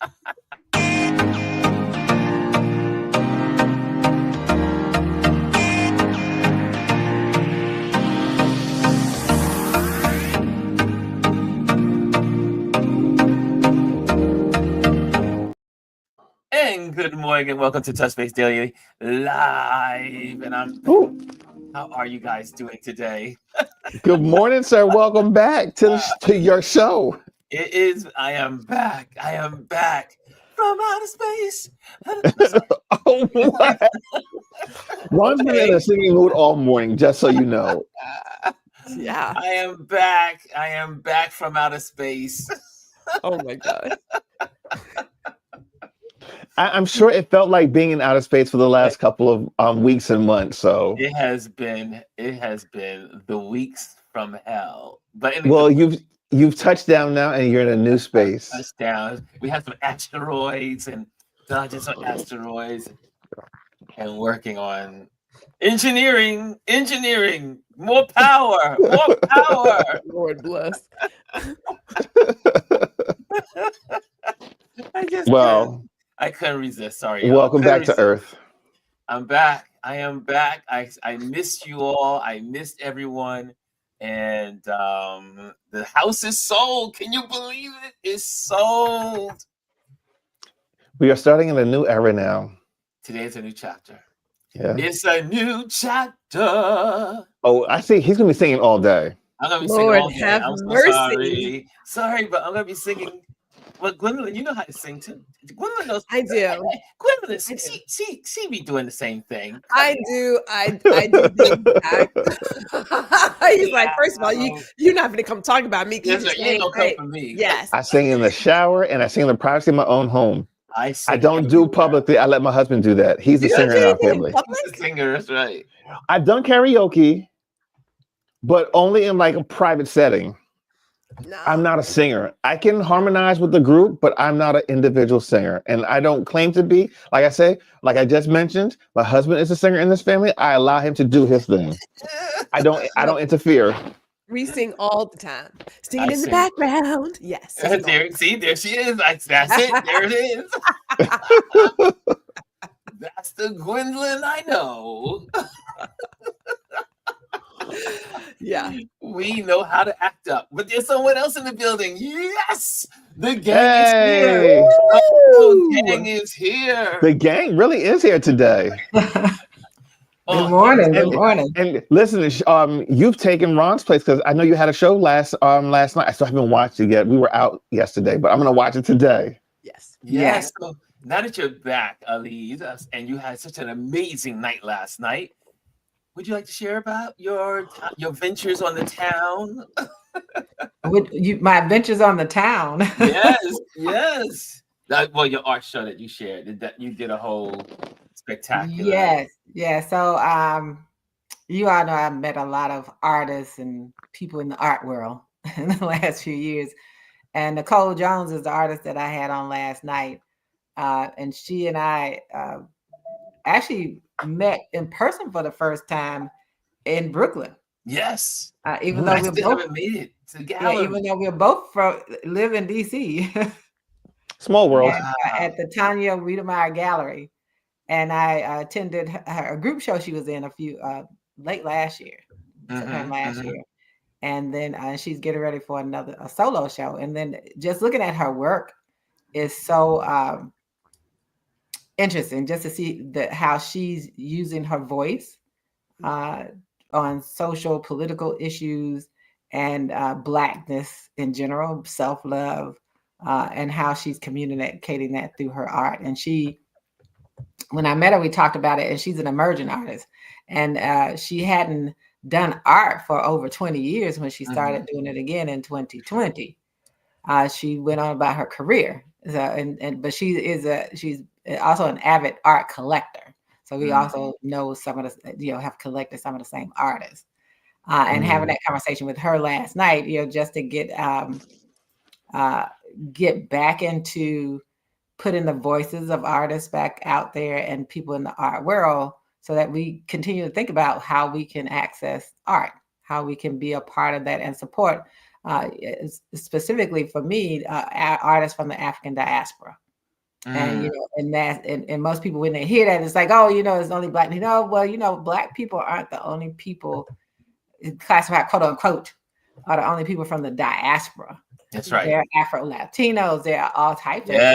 And good morning and welcome to Touch Base Daily Live. And how are you guys doing today? Good morning, sir. Welcome back to your show. I am back from outer space. Oh, what? Ron's been in a singing mood all morning, just so you know. Yeah. I am back from outer space. Oh my God. I'm sure it felt like being in outer space for the last couple of weeks and months. So it has been the weeks from hell. But well, you've touched down now, and you're in a new space. Touchdown. We have some asteroids and dodging some asteroids, and working on engineering, more power. Lord bless. I couldn't resist. Sorry. Welcome back to Earth. I'm back. I am back. I missed you all. I missed everyone. And the house is sold. Can you believe it? It's sold. We are starting in a new era now. Today's a new chapter. Yeah. It's a new chapter. Oh, I see. He's going to be singing all day. I'm going to be Lord singing all day. have I'm so mercy. Sorry, but I'm going to be singing. Well, Gwendolyn, you know how to sing too. Gwendolyn knows. I do. Gwendolyn, she be doing the same thing. I do. I do. He's like, first of all, you're not going to come talk about me. Yes, you ain't gonna come for me. Yes. I sing in the shower and I sing in the privacy of my own home. I don't do publicly. I let my husband do that. He's the singer in our family. He's the singer, that's right. I've done karaoke, but only in like a private setting. No. I'm not a singer. I can harmonize with the group, but I'm not an individual singer. And I don't claim to be. Like I just mentioned, my husband is a singer in this family. I allow him to do his thing. I don't interfere. We sing all the time. Singing in the background. Yes. There she is. That's it. There it is. That's the Gwendolyn I know. Yeah. We know how to act up. But there's someone else in the building. Yes! The gang is here. The gang is here. The gang really is here today. Good morning. Good morning. And listen, you've taken Ron's place because I know you had a show last night. I still haven't watched it yet. We were out yesterday, but I'm going to watch it today. Yes. So now that you're back, Ali, and you had such an amazing night last night, would you like to share about your ventures on the town? My adventures on the town. Yes. Well, your art show that you shared, that you did a whole spectacular. Yes. So you all know I've met a lot of artists and people in the art world in the last few years. And Nicole Jones is the artist that I had on last night. And she and I actually met in person for the first time in Brooklyn. Yes. Even though we haven't made it to the gallery. Even though we're both live in DC. Small world. At the Tanya Wiedemeyer Gallery. And I attended a group show she was in late last year. Sometime last year. And then she's getting ready for a solo show. And then just looking at her work is so interesting, just to see how she's using her voice on social, political issues and Blackness in general, self-love, and how she's communicating that through her art. And when I met her, we talked about it, and she's an emerging artist. And she hadn't done art for over 20 years when she started doing it again in 2020. She went on about her career. But she's also an avid art collector. So we also know some of the, have collected some of the same artists. And having that conversation with her last night, just to get back into putting the voices of artists back out there and people in the art world, so that we continue to think about how we can access art, how we can be a part of that and support, specifically for me, artists from the African diaspora. And and most people, when they hear that, it's like, oh, it's only Black. Well, Black people aren't the only people classified, quote unquote, are the only people from the diaspora. That's right. There are Afro-Latinos. There are all types of people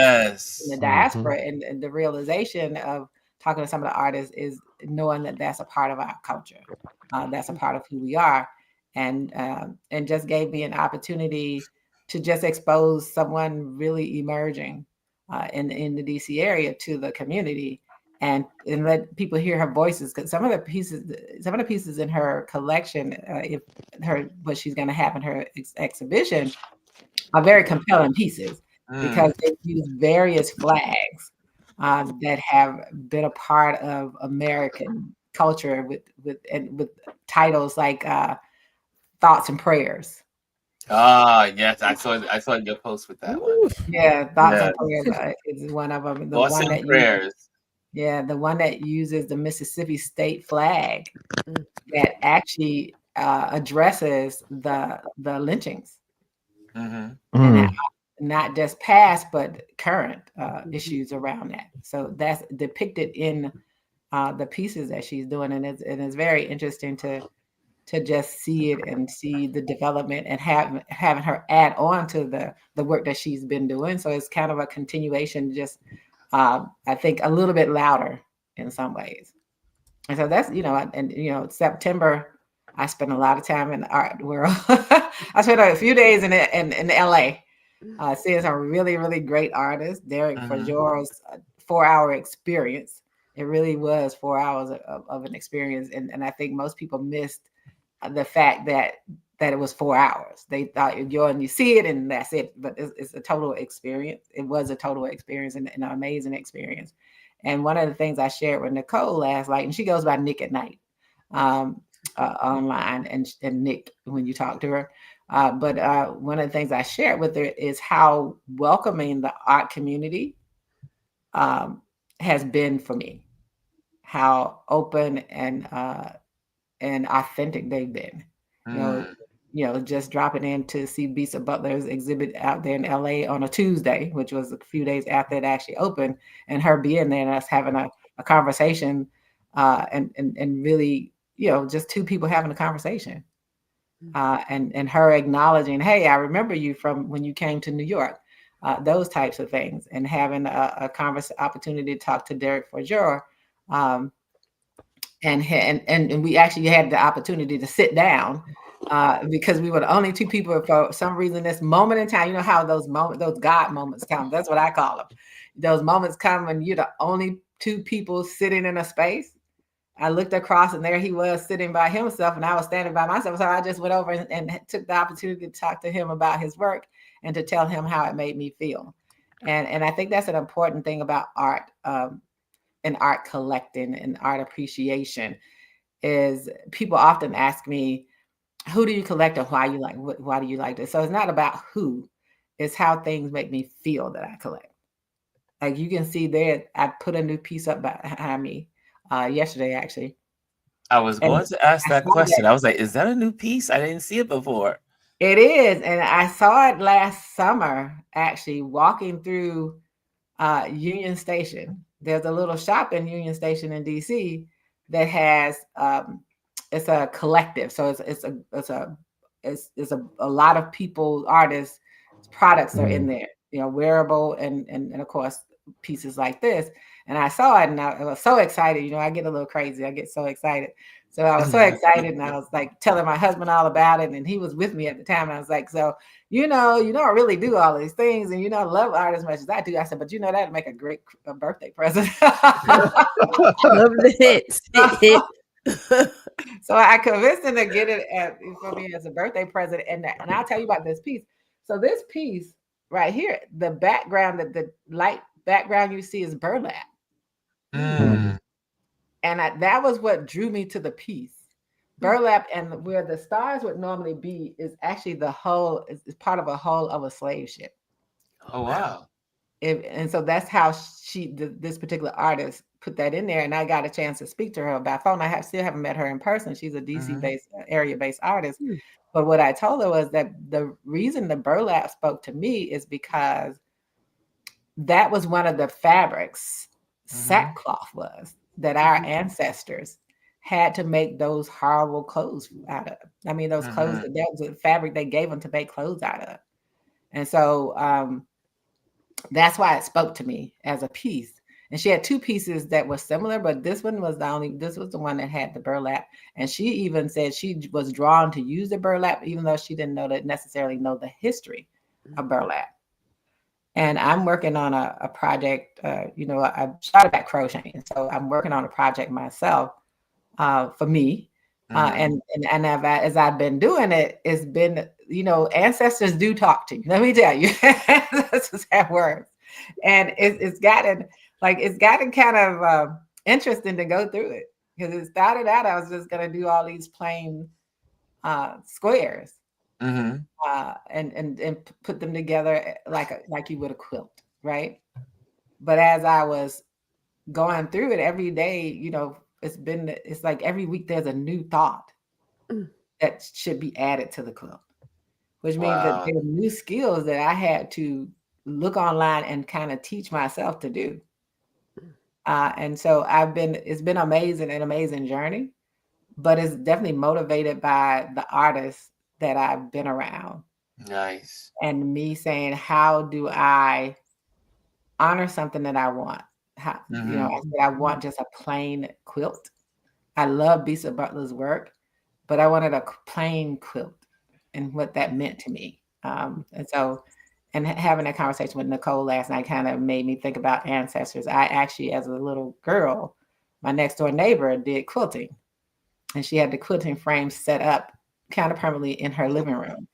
in the diaspora. And the realization of talking to some of the artists is knowing that that's a part of our culture. That's a part of who we are. And just gave me an opportunity to just expose someone really emerging in the DC area to the community, and let people hear her voices. Because some of the pieces in her collection, what she's going to have in her exhibition, are very compelling pieces because they use various flags that have been a part of American culture with titles like Thoughts and Prayers. Yes, I saw your post with that one. Yeah, Thoughts and Prayers is one of them. Thoughts and Prayers. The one that uses the Mississippi state flag that actually addresses the lynchings. And not just past, but current issues around that. So that's depicted in the pieces that she's doing, and it's very interesting to just see it and see the development and having her add on to the work that she's been doing. So it's kind of a continuation, just I think a little bit louder in some ways. And so that's September. I spent a lot of time in the art world. I spent a few days in LA, seeing some really, really great artists. Derek Fajor's 4-hour experience. It really was 4 hours of an experience. And I think most people missed the fact that it was 4 hours. They thought you go and you see it and that's it. But it's a total experience. It was a total experience and an amazing experience. And one of the things I shared with Nicole last night, and she goes by Nick at Night. Online and Nick when you talk to her. But one of the things I shared with her is how welcoming the art community has been for me, how open and authentic they've been. Just dropping in to see Bisa Butler's exhibit out there in LA on a Tuesday, which was a few days after it actually opened, and her being there and us having a conversation and really, just two people having a conversation and her acknowledging, hey, I remember you from when you came to New York, those types of things, and having a opportunity to talk to Derek Fajor. And we actually had the opportunity to sit down because we were the only two people for some reason. This moment in time, how those God moments come. That's what I call them. Those moments come when you're the only two people sitting in a space. I looked across and there he was sitting by himself and I was standing by myself. So I just went over and took the opportunity to talk to him about his work and to tell him how it made me feel. And I think that's an important thing about art and art collecting and art appreciation is people often ask me, who do you collect and why do you like this? So it's not about who, it's how things make me feel that I collect. Like you can see there, I put a new piece up behind me yesterday, actually. I was going to ask that question. I was like, is that a new piece? I didn't see it before. It is. And I saw it last summer, actually, walking through Union Station. There's a little shop in Union Station in DC that has, it's a collective. So it's a lot of people, artists, products are in there, wearable and of course, pieces like this. And I saw it and I was so excited. I get a little crazy. I get so excited. So I was so excited and I was like telling my husband all about it. And he was with me at the time. And I was like, so, you don't really do all these things and I love art as much as I do. I said, but that'd make a great birthday present. Love the hits. So I convinced him to get it for me as a birthday present. And I'll tell you about this piece. So this piece right here, the background, the light background you see is burlap. And that was what drew me to the piece. Burlap, and where the stars would normally be is actually the hull, is part of a hull of a slave ship. Oh, wow. And so that's how this particular artist put that in there. And I got a chance to speak to her by phone. I still haven't met her in person. She's a DC-based, area-based artist. But what I told her was that the reason the burlap spoke to me is because that was one of the fabrics, sackcloth was, that our ancestors had to make those horrible clothes out of. I mean, those clothes, that was the fabric they gave them to make clothes out of. And so that's why it spoke to me as a piece. And she had two pieces that were similar, but this one was this was the one that had the burlap. And she even said she was drawn to use the burlap, even though she didn't necessarily know the history of burlap. And I'm working on a project, I started at crocheting. So I'm working on a project myself for me. And as I've been doing it, it's been, ancestors do talk to you. Let me tell you, that's just how it works. And it's gotten kind of interesting to go through it, because it started out, I was just going to do all these plain squares and put them together like you would a quilt, right? But as I was going through it every day, it's like every week there's a new thought that should be added to the quilt, which means that there are new skills that I had to look online and kind of teach myself to do. And so it's been an amazing journey, but it's definitely motivated by the artists that I've been around. Nice. And me saying, how do I honor something that I want? I want just a plain quilt. I love Bisa Butler's work, but I wanted a plain quilt and what that meant to me. And having that conversation with Nicole last night kind of made me think about ancestors. I actually, as a little girl, my next door neighbor did quilting, and she had the quilting frame set up kind of permanently in her living room.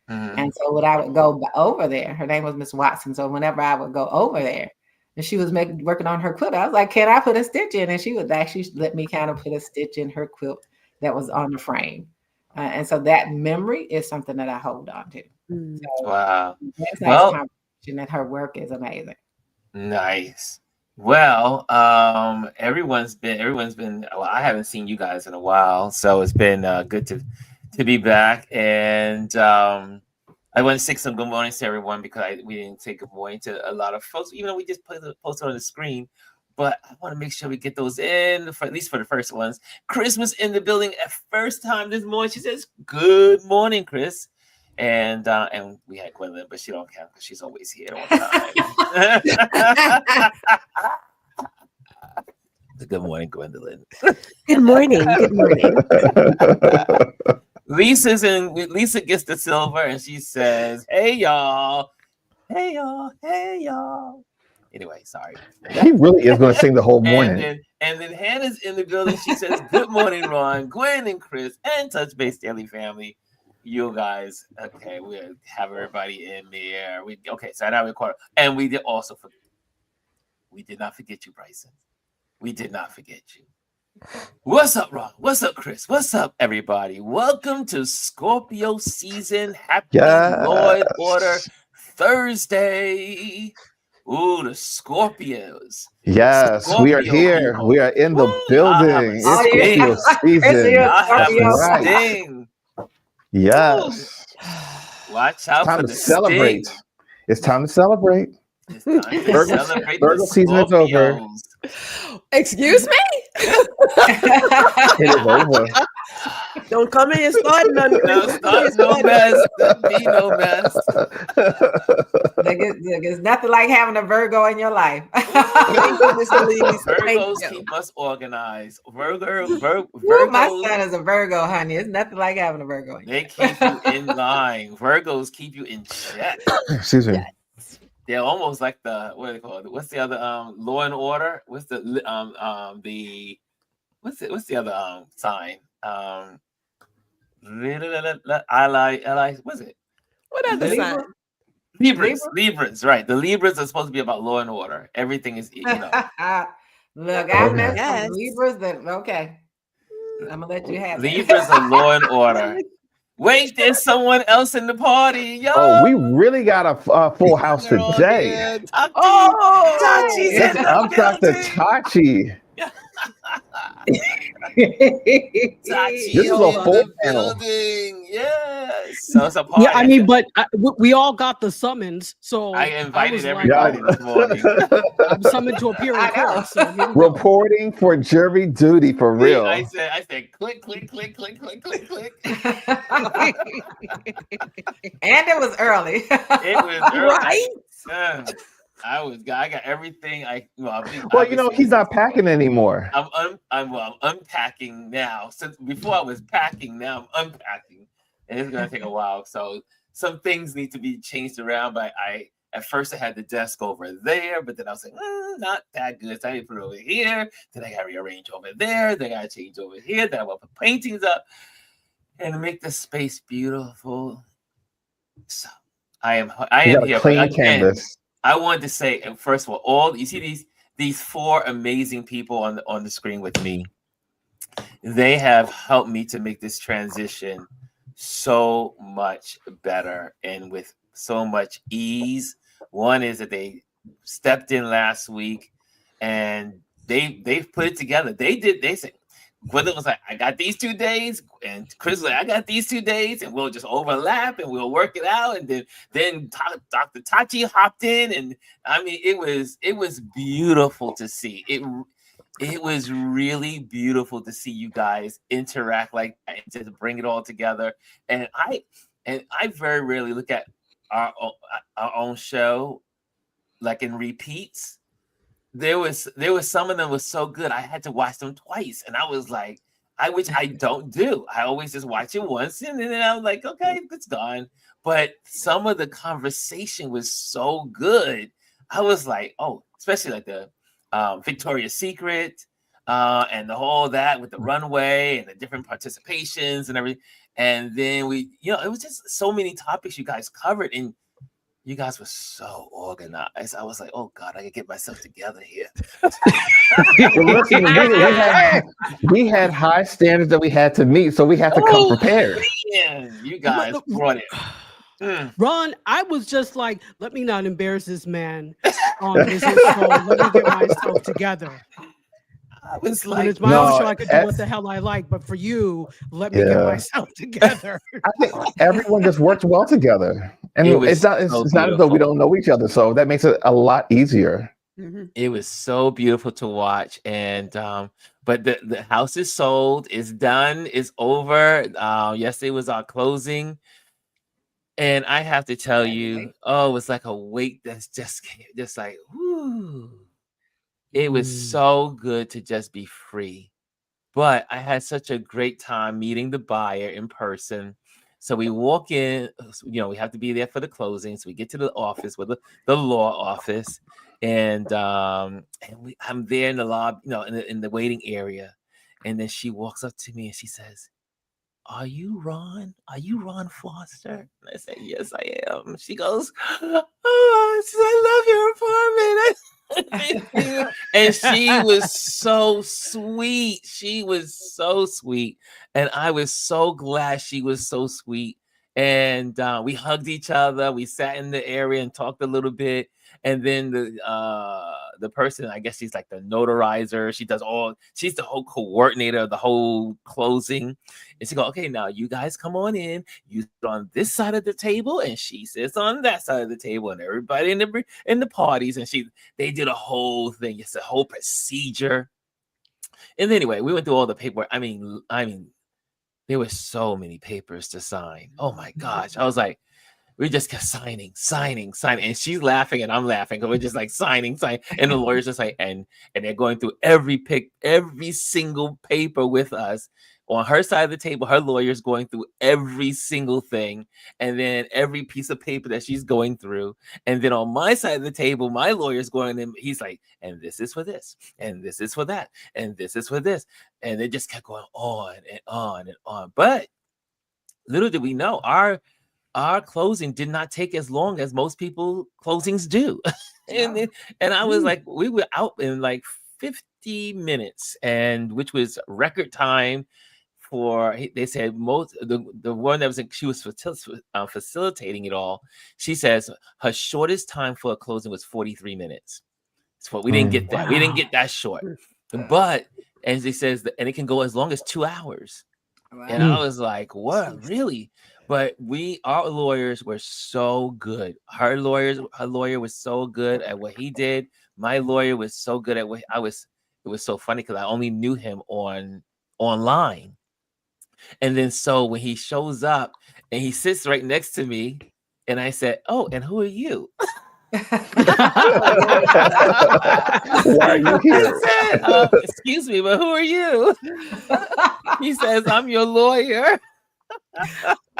And so when I would go over there, her name was Miss Watson. So whenever I would go over there, and she was working on her quilt, I was like, can I put a stitch in? And she would actually let me kind of put a stitch in her quilt that was on the frame. And so that memory is something that I hold on to. So wow. That's nice conversation, and her work is amazing. Nice. Well, everyone's been, well, I haven't seen you guys in a while, so it's been good to be back. And I want to say some good mornings to everyone, because we didn't say good morning to a lot of folks, even though we just posted on the screen. But I want to make sure we get those in, at least for the first ones. Chris was in the building at first time this morning. She says, good morning, Chris. And we had Gwendolyn, but she don't count because she's always here on time. Good morning, Gwendolyn. Good morning. Good morning. Lisa gets the silver, and she says, hey, y'all. Hey, y'all. Hey, y'all. Anyway, sorry. He really is going to sing the whole morning. And then Hannah's in the building. She says, good morning, Ron, Gwen, and Chris, and Touch Base Daily family. You guys, okay, we'll have everybody in there. So now we're quarter. And we did not forget you, Bryson. We did not forget you. What's up, Ron? What's up, Chris? What's up, everybody? Welcome to Scorpio season. Happy Lord Order Thursday. Ooh, the Scorpios. Yes, Scorpio we are here. people. We are in the building. It's Scorpio season. I have Right. a sting. Yes. Watch out for the celebrate. sting. It's time to celebrate. It's time to celebrate. Virgo season is over. Excuse me? It is over. Don't come in here starting none. No mess. Be no mess. There's nothing like having a Virgo in your life. Virgos keep us organized. Virgos. My son is a Virgo, honey. It's nothing like having a Virgo. They keep you in line. Virgos keep you in check. Excuse me. They're almost like what do they call it? What's the other Law and Order? What's the what's the other sign? What's it? What other sign? Libras, right? The Libras are supposed to be about law and order. Everything is, Look, I met some Libras that okay. I'm gonna let you have it. Libras are law and order. Wait, there's someone else in the party. Yo! Oh, we really got a full house today. Oh, I'm Dr. Tachi. Tachi This is a in full the panel. building. Yes. So it's a Yeah, party. I mean, but we all got the summons, so I was invited like, everybody this morning. I'm summoned to appear in I know. court. So here we go. Reporting for jury duty for real. I said, click, click, click, click, click, click, click. And it was early. It was early. Right? I got everything. Well, you know, he's not packing anymore. I'm unpacking now. Since before I was packing, now I'm unpacking, and it's gonna take a while. So some things need to be changed around. But at first I had the desk over there, but then I was like, not that good. So I need to put it over here. Then I got to rearrange over there. Then I got to change over here. Then I want to put paintings up and make the space beautiful. So I am here. Clean canvas. I wanted to say, first of all you see these four amazing people on the screen with me. They have helped me to make this transition so much better and with so much ease. One is that they stepped in last week and they've put it together. They said, Gwendolyn was like, I got these 2 days, and Chris was like, I got these 2 days, and we'll just overlap and we'll work it out. And then Dr. Tachi hopped in, and I mean, it was beautiful to see. It was really beautiful to see you guys interact like that and to bring it all together. And I very rarely look at our own show like in repeats. There was some of them was so good I had to watch them twice, and I was like, which I don't do. I always just watch it once, and then I was like, okay, it's gone. But some of the conversation was so good. I was like, oh, especially like the Victoria's Secret and the whole that with the runway and the different participations and everything. And then it was just so many topics you guys covered, and you guys were so organized. I was like, oh God, I gotta get myself together here. Listen, we had high standards that we had to meet, so we had to come prepared. Man, you guys brought it. Ron, I was just like, let me not embarrass this man on this show. Let me get myself together. I was like, when it's my own show, I could do what the hell I like. But for you, let me get myself together. I think everyone just worked well together. And it's not as though we don't know each other. So that makes it a lot easier. Mm-hmm. It was so beautiful to watch. And but the house is sold, it's done, it's over. Yesterday was our closing. And I have to tell you, it was like a weight that's just like, whoo. It was so good to just be free. But I had such a great time meeting the buyer in person. So we walk in, we have to be there for the closing. So we get to the office with the law office. And I'm there in the lobby, in the waiting area. And then she walks up to me and she says, are you Ron? Are you Ron Foster? And I said, yes, I am. She goes, I love your apartment. And she was so sweet. She was so sweet. And I was so glad she was so sweet. And we hugged each other. We sat in the area and talked a little bit. And then the person, I guess she's like the notarizer. She's the whole coordinator of the whole closing. And she goes, okay, now you guys come on in. You sit on this side of the table, and she sits on that side of the table, and everybody in the parties. And they did a whole thing. It's a whole procedure. And anyway, we went through all the paperwork. I mean, there were so many papers to sign. Oh my gosh. I was like, we just kept signing. And she's laughing and I'm laughing because we're just like signing. And the lawyer's just like, and they're going through every single paper with us. On her side of the table, her lawyer's going through every single thing. And then every piece of paper that she's going through. And then on my side of the table, my lawyer's going in. He's like, and this is for this. And this is for that. And this is for this. And it just kept going on and on and on. But little did we know, our closing did not take as long as most people closings do. and I was like, we were out in like 50 minutes, and which was record time for, they said most the one that was she was facilitating it all. She says her shortest time for a closing was 43 minutes. So we didn't get that. Wow. We didn't get that short. But And he says that, and it can go as long as 2 hours. Wow. And I was like, what, really? But our lawyers were so good. Her lawyer was so good at what he did. My lawyer was so good at what it was so funny because I only knew him online. And then so when he shows up and he sits right next to me, and I said, oh, and who are you? Why are you here? I said, excuse me, but who are you? He says, I'm your lawyer.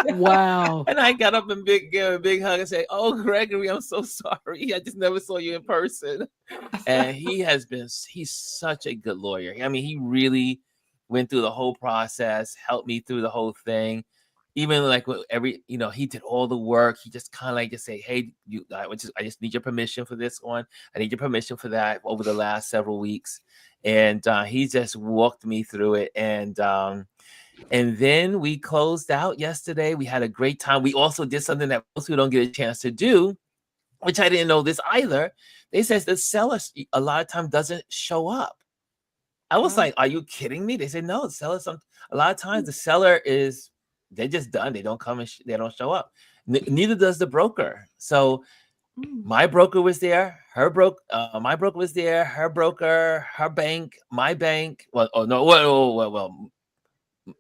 Wow. And I got up and gave a big hug and say, oh, Gregory, I'm so sorry. I just never saw you in person. And he's such a good lawyer. I mean, he really went through the whole process, helped me through the whole thing. Even like he did all the work. He just kind of like just say, hey, I just need your permission for this one. I need your permission for that over the last several weeks. And he just walked me through it. And then we closed out yesterday. We had a great time. We also did something that most people don't get a chance to do, which I didn't know this either. They says the seller a lot of times doesn't show up. I was like, are you kidding me? They said, no, the seller, a lot of times the seller they're just done. They don't come and they don't show up. Neither does the broker. So my broker was there. My broker was there. Her broker, her bank, my bank. Well,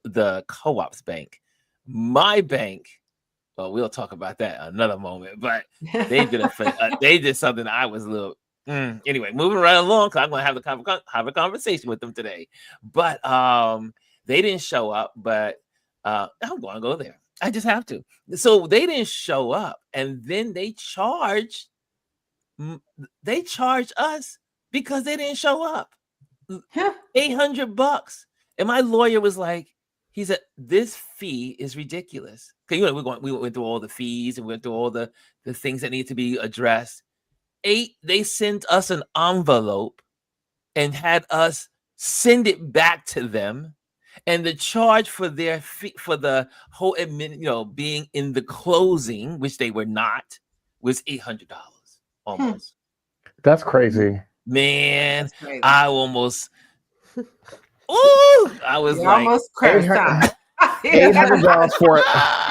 the co-op's bank, my bank. Well, we'll talk about that another moment. But they did they did something. I was a little. Anyway, moving right along because I'm going to have a conversation with them today. But they didn't show up. But I'm going to go there. I just have to. So they didn't show up, and then they charged us because they didn't show up. $800. And my lawyer was like, he said, this fee is ridiculous. Because we went through all the fees and went through all the things that need to be addressed. They sent us an envelope and had us send it back to them. And the charge for their fee, for the whole being in the closing, which they were not, was $800 almost. That's crazy. Man, That's crazy. I almost I was You like almost cursed. $800 for it.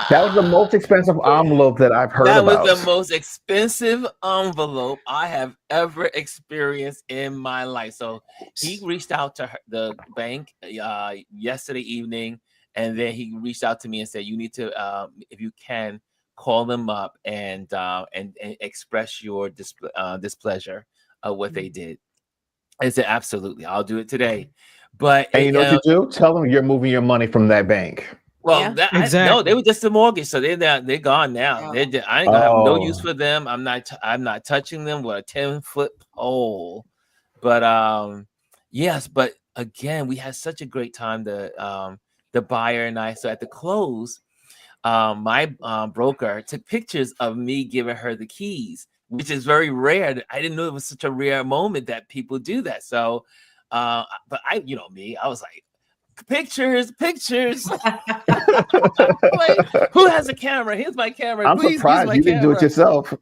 That was the most expensive envelope that I've heard about. That was the most expensive envelope I have ever experienced in my life. So he reached out to the bank yesterday evening, and then he reached out to me and said, you need to, if you can, call them up and express your displeasure of what they did. I said, absolutely, I'll do it today. But and you know what you do? Tell them you're moving your money from that bank. Well, exactly. No, they were just a mortgage, so they're gone now. I ain't gonna have no use for them. I'm not touching them with a 10-foot pole. But yes, but again, we had such a great time. The buyer and I. So at the close, my broker took pictures of me giving her the keys, which is very rare. I didn't know it was such a rare moment that people do that. So, but I was like, pictures. Like, who has a camera? Here's my camera. I'm Please surprised use my you didn't do it camera. yourself.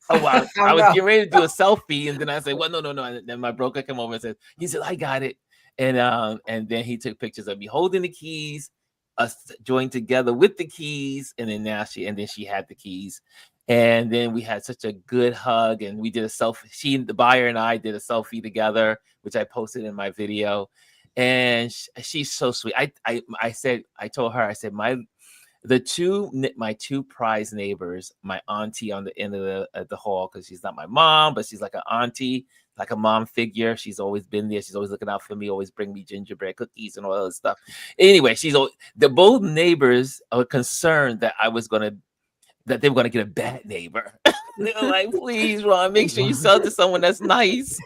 Oh, wow. I was getting ready to do a selfie, and then I said, well, no. And then my broker came over and said, I got it. And then he took pictures of me holding the keys, us joined together with the keys, and then she had the keys. And then we had such a good hug, and we did a selfie. The buyer and I did a selfie together, which I posted in my video. And she's so sweet. I told her, I said, my two prize neighbors, my auntie on the end of the hall, because she's not my mom, but she's like an auntie, like a mom figure. She's always been there. She's always looking out for me, always bring me gingerbread cookies and all that stuff. Anyway, both neighbors are concerned that they were gonna get a bad neighbor. They were like, please, Ron, make sure you sell to someone that's nice.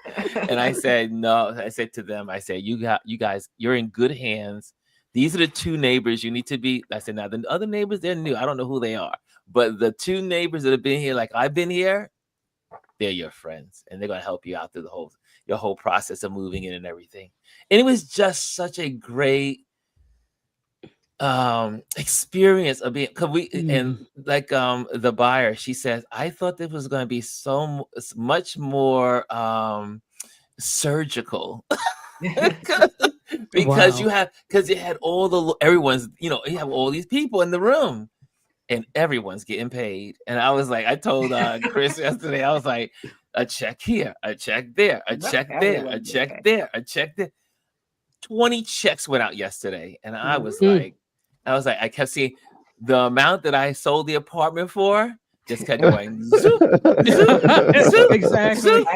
And I said, no. I said to them, you guys, you're in good hands. These are the two neighbors you need to be. I said, now the other neighbors, they're new. I don't know who they are. But the two neighbors that have been here, like I've been here, they're your friends. And they're going to help you out through your whole process of moving in and everything. And it was just such a great experience of being, and like the buyer, she says, I thought this was going to be so much more surgical. because Wow. it had everyone's, you have all these people in the room and everyone's getting paid. And I was like, I told Chris yesterday, I was like, a check here, a check there, a check there, a check there, a check there. 20 checks went out yesterday. And I was like, I kept seeing the amount that I sold the apartment for just kept going. Zoop, zoop, zoop, Exactly. zoop,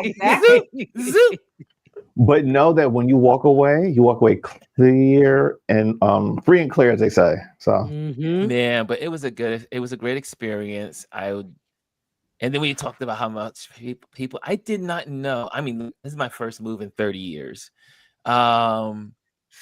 zoop, zoop. But know that when you walk away clear and free and clear, as they say. So man, but it was a great experience. And then we talked about how much people I did not know. I mean, this is my first move in 30 years. And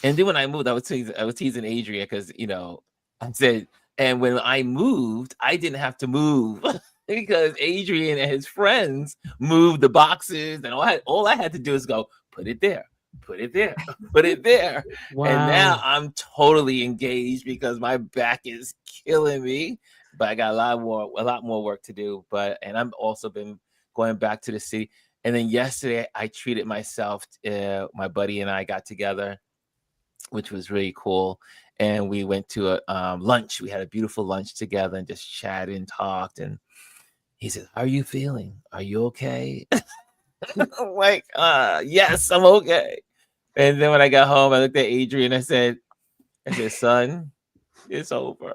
then when I moved, I was teasing Adrian because I said, and when I moved, I didn't have to move because Adrian and his friends moved the boxes, and all I had to do is go put it there, put it there, put it there. Wow. And now I'm totally engaged because my back is killing me. But I got a lot more work to do. And I've also been going back to the city. And then yesterday I treated myself. My buddy and I got together, which was really cool. And we went to a lunch. We had a beautiful lunch together and just chatted and talked. And he said, "How are you feeling? Are you okay?" I'm like, yes, I'm okay. And then when I got home, I looked at Adrian. I said, "Son, it's over."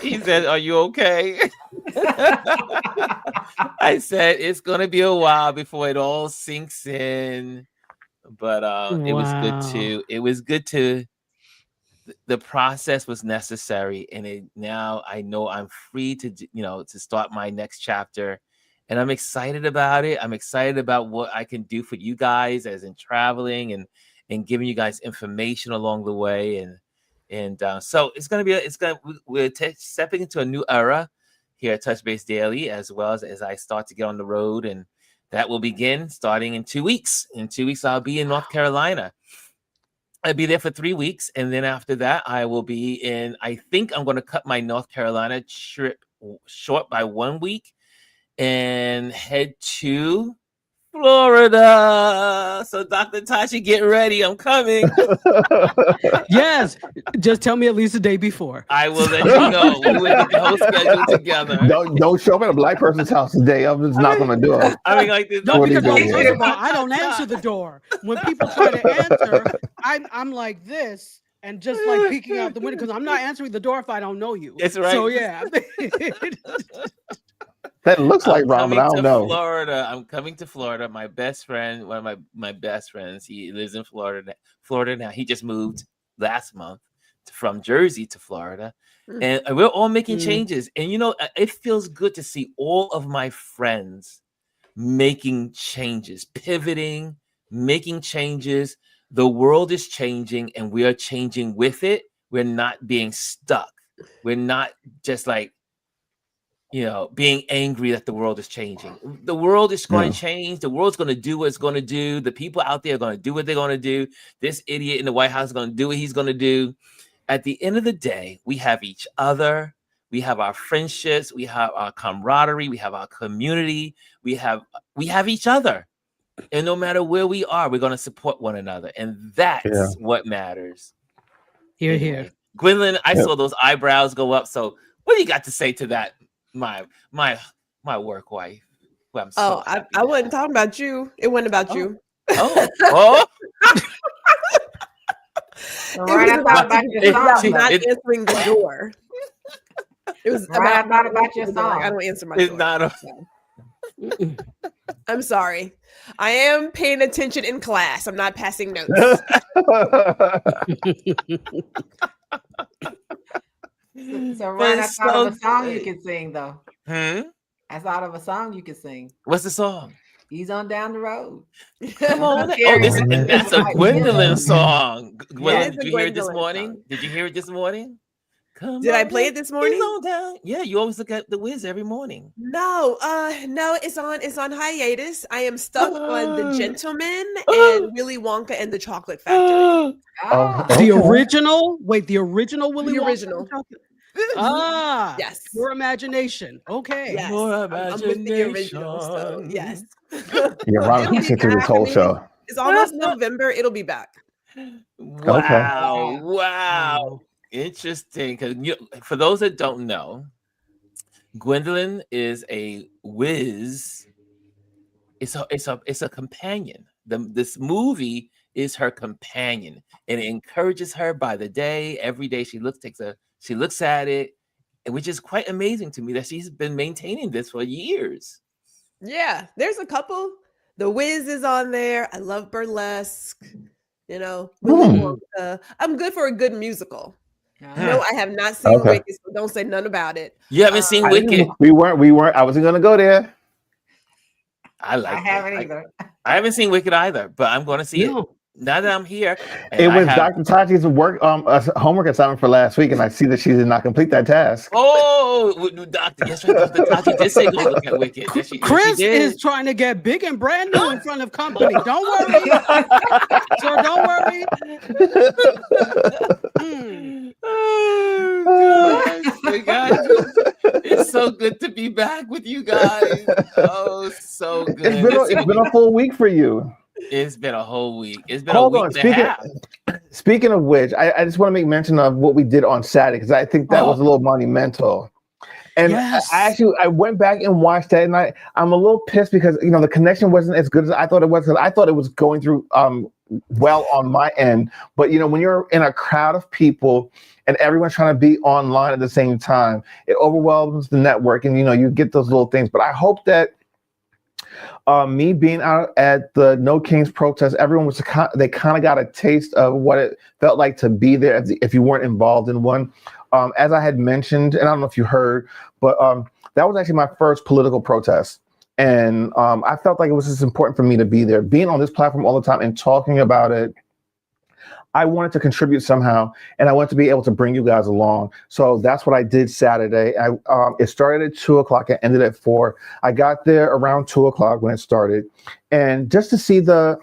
He said, "Are you okay?" I said, "It's gonna be a while before it all sinks in." But it was good to. The process was necessary, and now I know I'm free to start my next chapter, and I'm excited about it. I'm excited about what I can do for you guys as in traveling and giving you guys information along the way, and so we're stepping into a new era here at Touch Base Daily, as well as I start to get on the road, and that will begin starting in 2 weeks. In 2 weeks, I'll be in North Carolina. I'll be there for 3 weeks, and then after that, I will be in. I think I'm going to cut my North Carolina trip short by 1 week and head to Florida. So, Dr. Tasha, get ready. I'm coming. Yes, just tell me at least a day before. I will let you know. We will get the whole schedule together. Don't show up at a black person's house today. I'm just not going to do it. I mean, like this. No, because first of all, I don't answer the door. When people try to answer, I'm like this and just like peeking out the window because I'm not answering the door if I don't know you. That's right. So yeah. That looks like ramen. I don't know. Florida. I'm coming to Florida. My best friend, one of my best friends, he lives in Florida now. He just moved last month from Jersey to Florida. And we're all making changes. And it feels good to see all of my friends making changes, pivoting, making changes. The world is changing and we are changing with it. We're not being stuck. We're not just like, being angry that the world is changing. The world is going to change. The world's going to do what it's going to do. The people out there are going to do what they're going to do. This idiot in the White House is going to do what he's going to do. At the end of the day, we have each other. We have our friendships. We have our camaraderie. We have our community. We have each other. And no matter where we are, we're going to support one another. And that's what matters. Here, here. Gwendolyn, I saw those eyebrows go up. So what do you got to say to that? My work wife. I wasn't talking about you. It wasn't about you. Oh. About your song. Not answering the door. It was about your song. I don't answer my it's door. Not I'm sorry. I am paying attention in class. I'm not passing notes. So Ryan, I thought of a song you can sing though. I thought of a song you can sing. What's the song? He's on down the road. Come on. That's a Gwendolyn song. Gwendolyn, did you hear it this morning? Song. Did you hear it this morning? Did I play it this morning? Yeah, you always look at the Wiz every morning. No, it's on hiatus. I am stuck on The Gentleman and Willy Wonka and the Chocolate Factory. The original? Wait, the original Willy Wonka? The original. Yes. Your imagination. Okay. Yes. Your imagination. I'm with the original, so yes. Yeah, Ron can sit through this whole show. It's almost November. It'll be back. Okay. Wow. Interesting. Because for those that don't know, Gwendolyn is a whiz. It's a companion. This movie is her companion, and it encourages her by the day. Every day she looks at it, which is quite amazing to me that she's been maintaining this for years. Yeah, there's a couple. The Wiz is on there. I love burlesque. You know, Willy Wonka. I'm good for a good musical. No, I have not seen Okay. Wicked, so don't say nothing about it. You haven't seen I didn't- Wicked? We weren't. I wasn't gonna go there. I haven't either. I haven't seen Wicked either, but I'm going to see it now that I'm here. And It was Dr. Tachi's work, homework assignment for last week, and I see that she did not complete that task. Oh, Doctor, yes, right. Dr. Tachi did say go look at Wicked. Yes, Chris is trying to get big and brand new in front of company. Don't worry, sir. Don't worry. Oh, gosh. It's so good to be back with you guys. Oh, so good. It's been a full week for you. It's been a whole week. It's been Hold a week on. and a half. Speaking of which, I just want to make mention of what we did on Saturday because I think that was a little monumental. And I went back and watched that, and I'm a little pissed because the connection wasn't as good as I thought it was because I thought it was going through well on my end. But when you're in a crowd of people and everyone's trying to be online at the same time, it overwhelms the network, and you get those little things. But I hope that me being out at the No Kings protest, everyone they kind of got a taste of what it felt like to be there if you weren't involved in one. As I had mentioned, and I don't know if you heard, but that was actually my first political protest. And I felt like it was just important for me to be there. Being on this platform all the time and talking about it, I wanted to contribute somehow, and I wanted to be able to bring you guys along. So that's what I did Saturday. It started at 2:00. It ended at 4:00. I got there around 2:00 when it started. And just to see the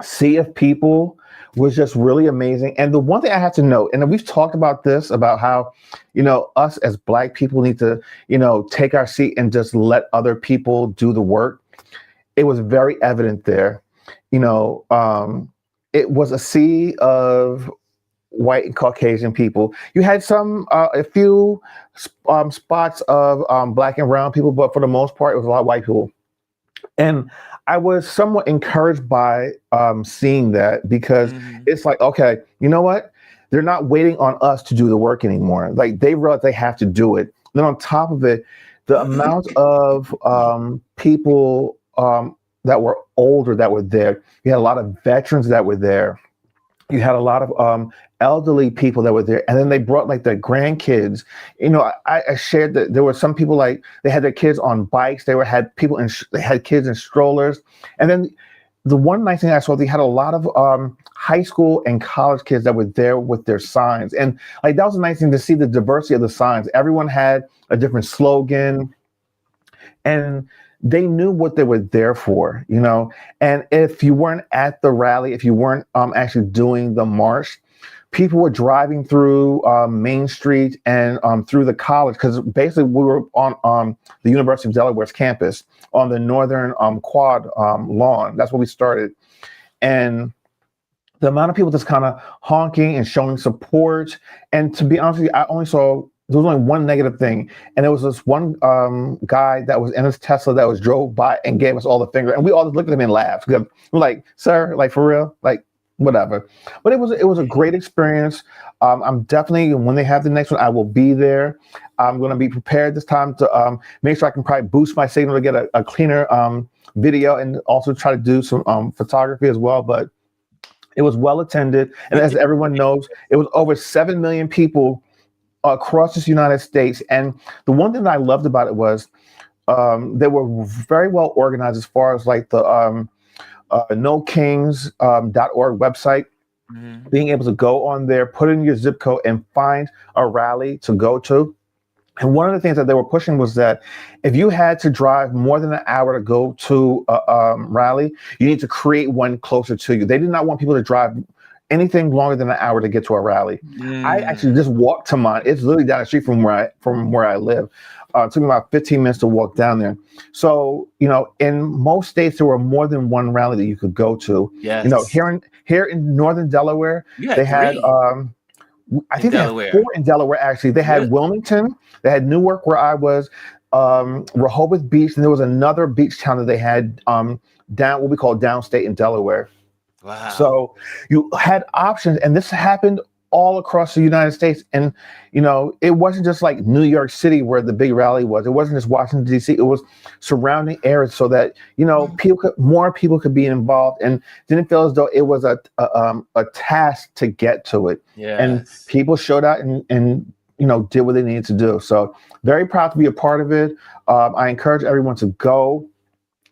sea of people was just really amazing. And the one thing I have to note, and we've talked about this, about how, us as Black people need to, take our seat and just let other people do the work. It was very evident there. It was a sea of white and Caucasian people. You had a few spots of Black and brown people, but for the most part, it was a lot of white people. And I was somewhat encouraged by seeing that because it's like, okay, you know what? They're not waiting on us to do the work anymore. Like they realize they have to do it. Then on top of it, the amount of people that were older that were there. You had a lot of veterans that were there. You had a lot of elderly people that were there. And then they brought like their grandkids. I shared that there were some people like they had their kids on bikes. They had kids in strollers. And then the one nice thing I saw, they had a lot of high school and college kids that were there with their signs. And like that was a nice thing to see the diversity of the signs. Everyone had a different slogan. And they knew what they were there for, and if you weren't at the rally, if you weren't actually doing the march, people were driving through Main Street and through the college, because basically we were on the University of Delaware's campus on the northern quad lawn. That's where we started. And the amount of people just kind of honking and showing support. And to be honest with you, there was only one negative thing, and it was this one guy that was in his Tesla that was drove by and gave us all the finger, and we all just looked at him and laughed. We're like, "Sir, like for real, like whatever." But it was a great experience. I'm definitely, when they have the next one, I will be there. I'm going to be prepared this time to make sure I can probably boost my signal to get a cleaner video, and also try to do some photography as well. But it was well attended, and as everyone knows, it was over 7 million people across this United States. And the one thing that I loved about it was they were very well organized as far as like the nokings.org website, being able to go on there, put in your zip code and find a rally to go to. And one of the things that they were pushing was that if you had to drive more than an hour to go to a rally, you need to create one closer to you. They did not want people to drive anything longer than an hour to get to a rally. I actually just walked to mine. It's literally down the street from where I live. It took me about 15 minutes to walk down there. So, in most states, there were more than one rally that you could go to. Yes. Here in northern Delaware, they had I think they had 4 in Delaware, actually. They had Wilmington, they had Newark, where I was, Rehoboth Beach, and there was another beach town that they had down, what we call downstate in Delaware. Wow. So you had options, and this happened all across the United States. And, it wasn't just like New York City where the big rally was. It wasn't just Washington, D.C. It was surrounding areas so that, more people could be involved, and didn't feel as though it was a task to get to it. Yes. And people showed out and did what they needed to do. So very proud to be a part of it. I encourage everyone to go.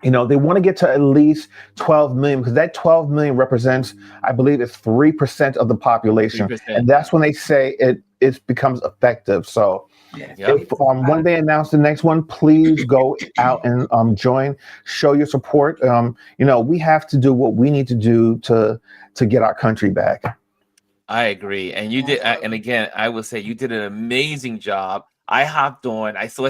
They want to get to at least 12 million, because that 12 million represents, I believe, it's 3% of the population. 3%. And that's when they say it becomes effective. So if when they announce the next one, please go out and join, show your support. We have to do what we need to do to get our country back. I agree. And you did. And again, I will say you did an amazing job. I hopped on. I saw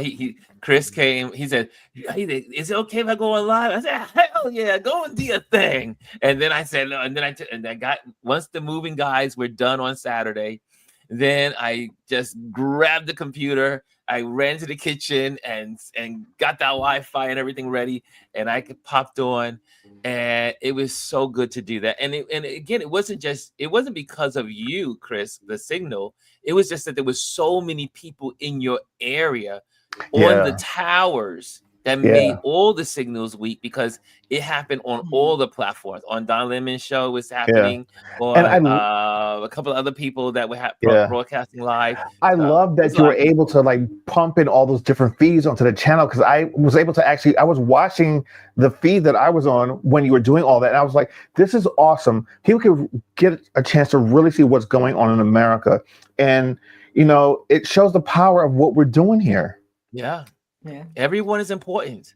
Chris came. He said, "Is it okay if I go on live?" I said, "Hell yeah, go and do your thing." And then I said, "No." And then I got, once the moving guys were done on Saturday, then I just grabbed the computer. I ran to the kitchen and got that Wi-Fi and everything ready, and I popped on, and it was so good to do that. And again, it wasn't because of you, Chris, the signal. It was just that there was so many people in your area on the towers that made all the signals weak, because it happened on all the platforms. On Don Lemon's show was happening, on a couple of other people that were broadcasting live. I love that you were able to pump in all those different feeds onto the channel, because I was able to I was watching the feed that I was on when you were doing all that, and I was like, this is awesome. People can get a chance to really see what's going on in America, and it shows the power of what we're doing here. Yeah. Everyone is important,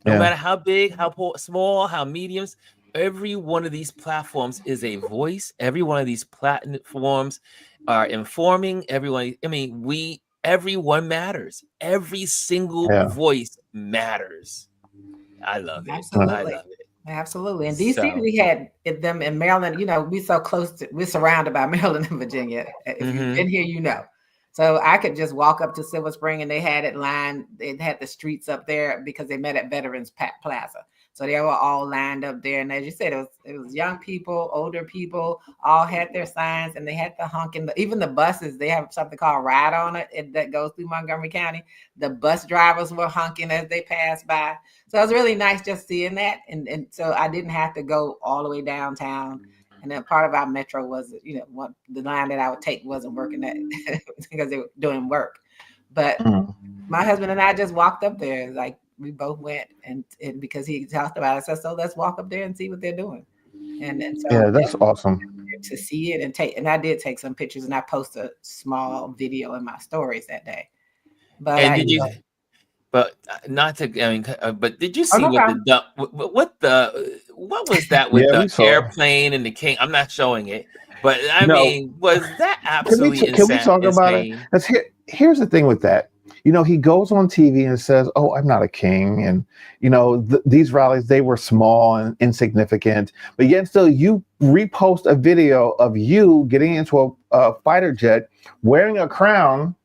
no matter how big, how small, how mediums. Every one of these platforms is a voice. Every one of these platforms are informing everyone. Everyone matters. Every single voice matters. I love it. Absolutely. I love it. Absolutely. In DC, we had them in Maryland. We're so close we're surrounded by Maryland and Virginia. If you've been here, So I could just walk up to Silver Spring, and they had it lined. They had the streets up there because they met at Veterans Plaza. So they were all lined up there. And as you said, it was young people, older people, all had their signs, and they had the honking. Even the buses, they have something called Ride On It that goes through Montgomery County. The bus drivers were honking as they passed by. So it was really nice just seeing that. And so I didn't have to go all the way downtown. And then part of our metro was, the line that I would take wasn't working because they were doing work. But my husband and I just walked up there. We both went, and because he talked about it, I said, so let's walk up there and see what they're doing. And so that's awesome to see it and I did take some pictures, and I posted a small video in my stories that day. But But not to, but did you see what was that with the airplane and the king? I'm not showing it, but was that absolutely insane? Can we talk about it? Here's the thing with that. He goes on TV and says, "Oh, I'm not a king," and these rallies, they were small and insignificant. But yet still, you repost a video of you getting into a fighter jet, wearing a crown,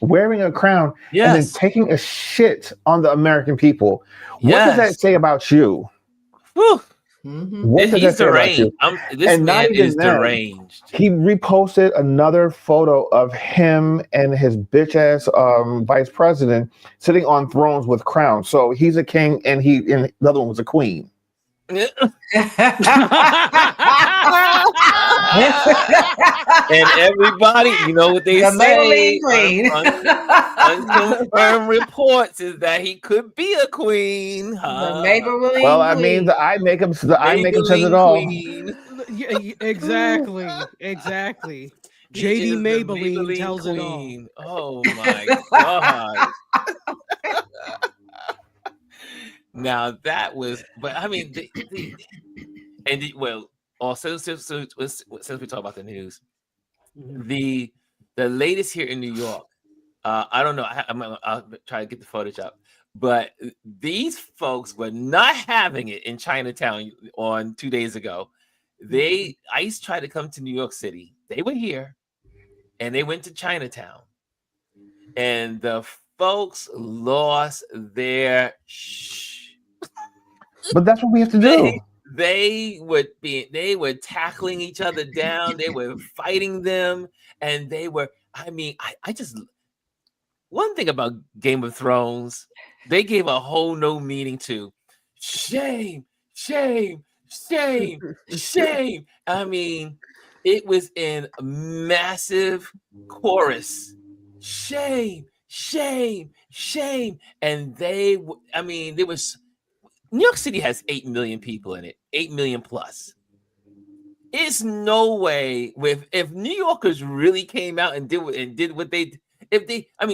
and then taking a shit on the American people. What does that say about you? Whew. What does that say about you? This man is deranged. He reposted another photo of him and his bitch ass vice president sitting on thrones with crowns. So he's a king, and the other one was a queen. And everybody, what they say, unconfirmed reports is that he could be a queen. Well, I mean, the eye makeup says it all. Exactly. JD Maybelline tells queen. It all. Oh my god. Now that was, but I mean, also since we talk about the news, the latest here in New York, I don't know. I'll try to get the footage up. But these folks were not having it in Chinatown on 2 days ago. ICE tried to come to New York City. They were here, and they went to Chinatown. And the folks lost their But that's what we have to do. They were tackling each other down. They were fighting them, and they were. I mean, I just one thing about Game of Thrones, they gave a whole no meaning to shame, shame, shame, shame. I mean, it was in a massive chorus. Shame, shame, shame. And there was New York City has 8 million people in it, 8 million plus. It's no way if New Yorkers really came out and did what they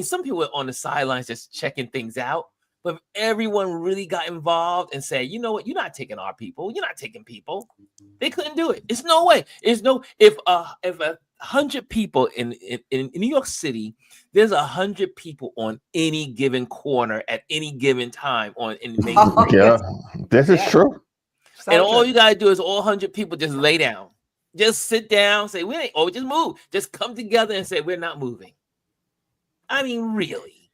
some people were on the sidelines just checking things out, but if everyone really got involved and said, you know what, you're not taking our people, you're not taking people, they couldn't do it. It's no way. If 100 people in New York City, there's 100 people on any given corner at any given time in Main Street. Yeah, this is true. And all you gotta do is all 100 people just lay down, just sit down, say we ain't, or just move, just come together and say we're not moving. I mean, really.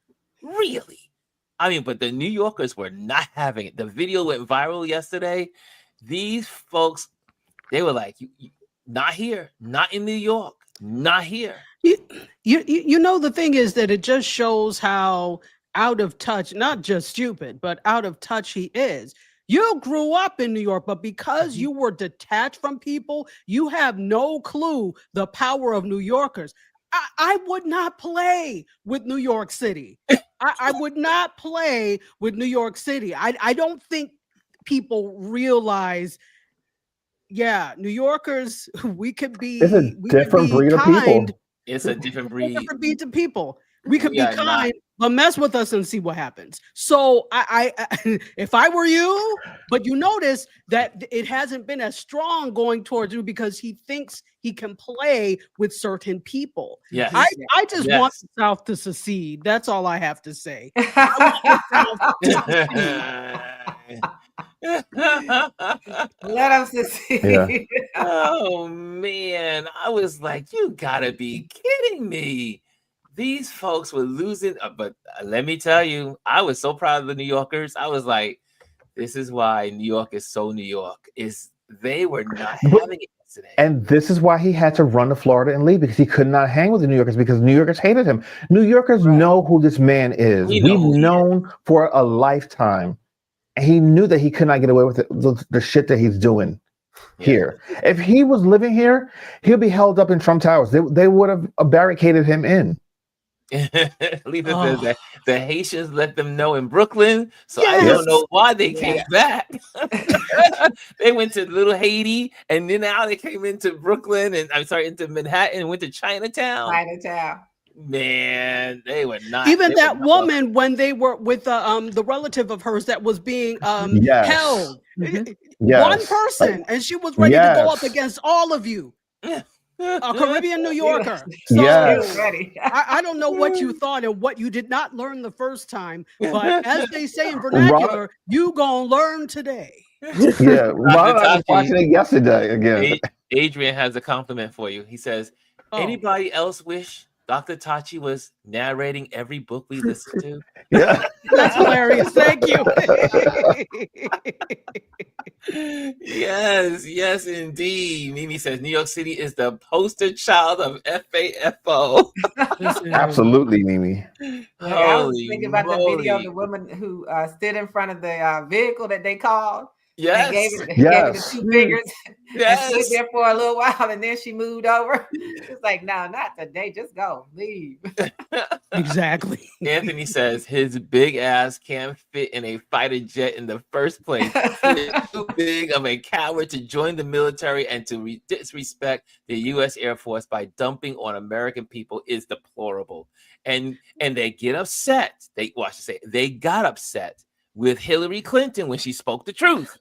I mean, but the New Yorkers were not having it. The video went viral yesterday. These folks, they were like, not here, not in New York, not here. You know, the thing is that it just shows how out of touch, not just stupid, but out of touch he is. You grew up in New York, but because you were detached from people, you have no clue the power of New Yorkers. I would not play with New York City. I would not play with New York City. I don't think people realize, New Yorkers, we could be. It's a different breed of people. It's a different breed. Different breed of people. We could be kind, but mess with us and see what happens. So I if I were you, but you notice that it hasn't been as strong going towards you because he thinks he can play with certain people. Yeah, I just want the South to secede. That's all I have to say. Let us see. Yeah. Oh man, I was like, you gotta be kidding me. These folks were losing, but let me tell you, I was so proud of the New Yorkers. I was like, this is why New York is so New York. They were not having it yesterday. And this is why he had to run to Florida and leave, because he could not hang with the New Yorkers because New Yorkers hated him. New Yorkers know who this man is. We've known for a lifetime. And he knew that he could not get away with the shit that he's doing here. If he was living here, he'll be held up in Trump Towers. They would have barricaded him in. Lisa says that the Haitians let them know in Brooklyn, so I don't know why they came back. They went to Little Haiti, and then now they came into Brooklyn, and into Manhattan, and went to Chinatown. Man, they were not. Even that woman, when they were with the relative of hers that was being held, one person, and she was ready to go up against all of you. A Caribbean New Yorker. So I don't know what you thought and what you did not learn the first time, but as they say in vernacular, you gonna learn today. Yeah, I was watching it yesterday again. Adrian has a compliment for you. He says, anybody else wish Dr. Tachi was narrating every book we listen to? Yeah. That's hilarious. Thank you. Yes, indeed. Mimi says New York City is the poster child of FAFO. Absolutely, Mimi. I was thinking about the video of the woman who stood in front of the vehicle that they called. Yes. Gave it the 2 fingers. Yes. And stood there for a little while, and then she moved over. It's like, no, not today. Just go, leave. Exactly. Anthony says his big ass can't fit in a fighter jet in the first place. He's too big of a coward to join the military, and to disrespect the U.S. Air Force by dumping on American people is deplorable. And they get upset. They got upset with Hillary Clinton when she spoke the truth.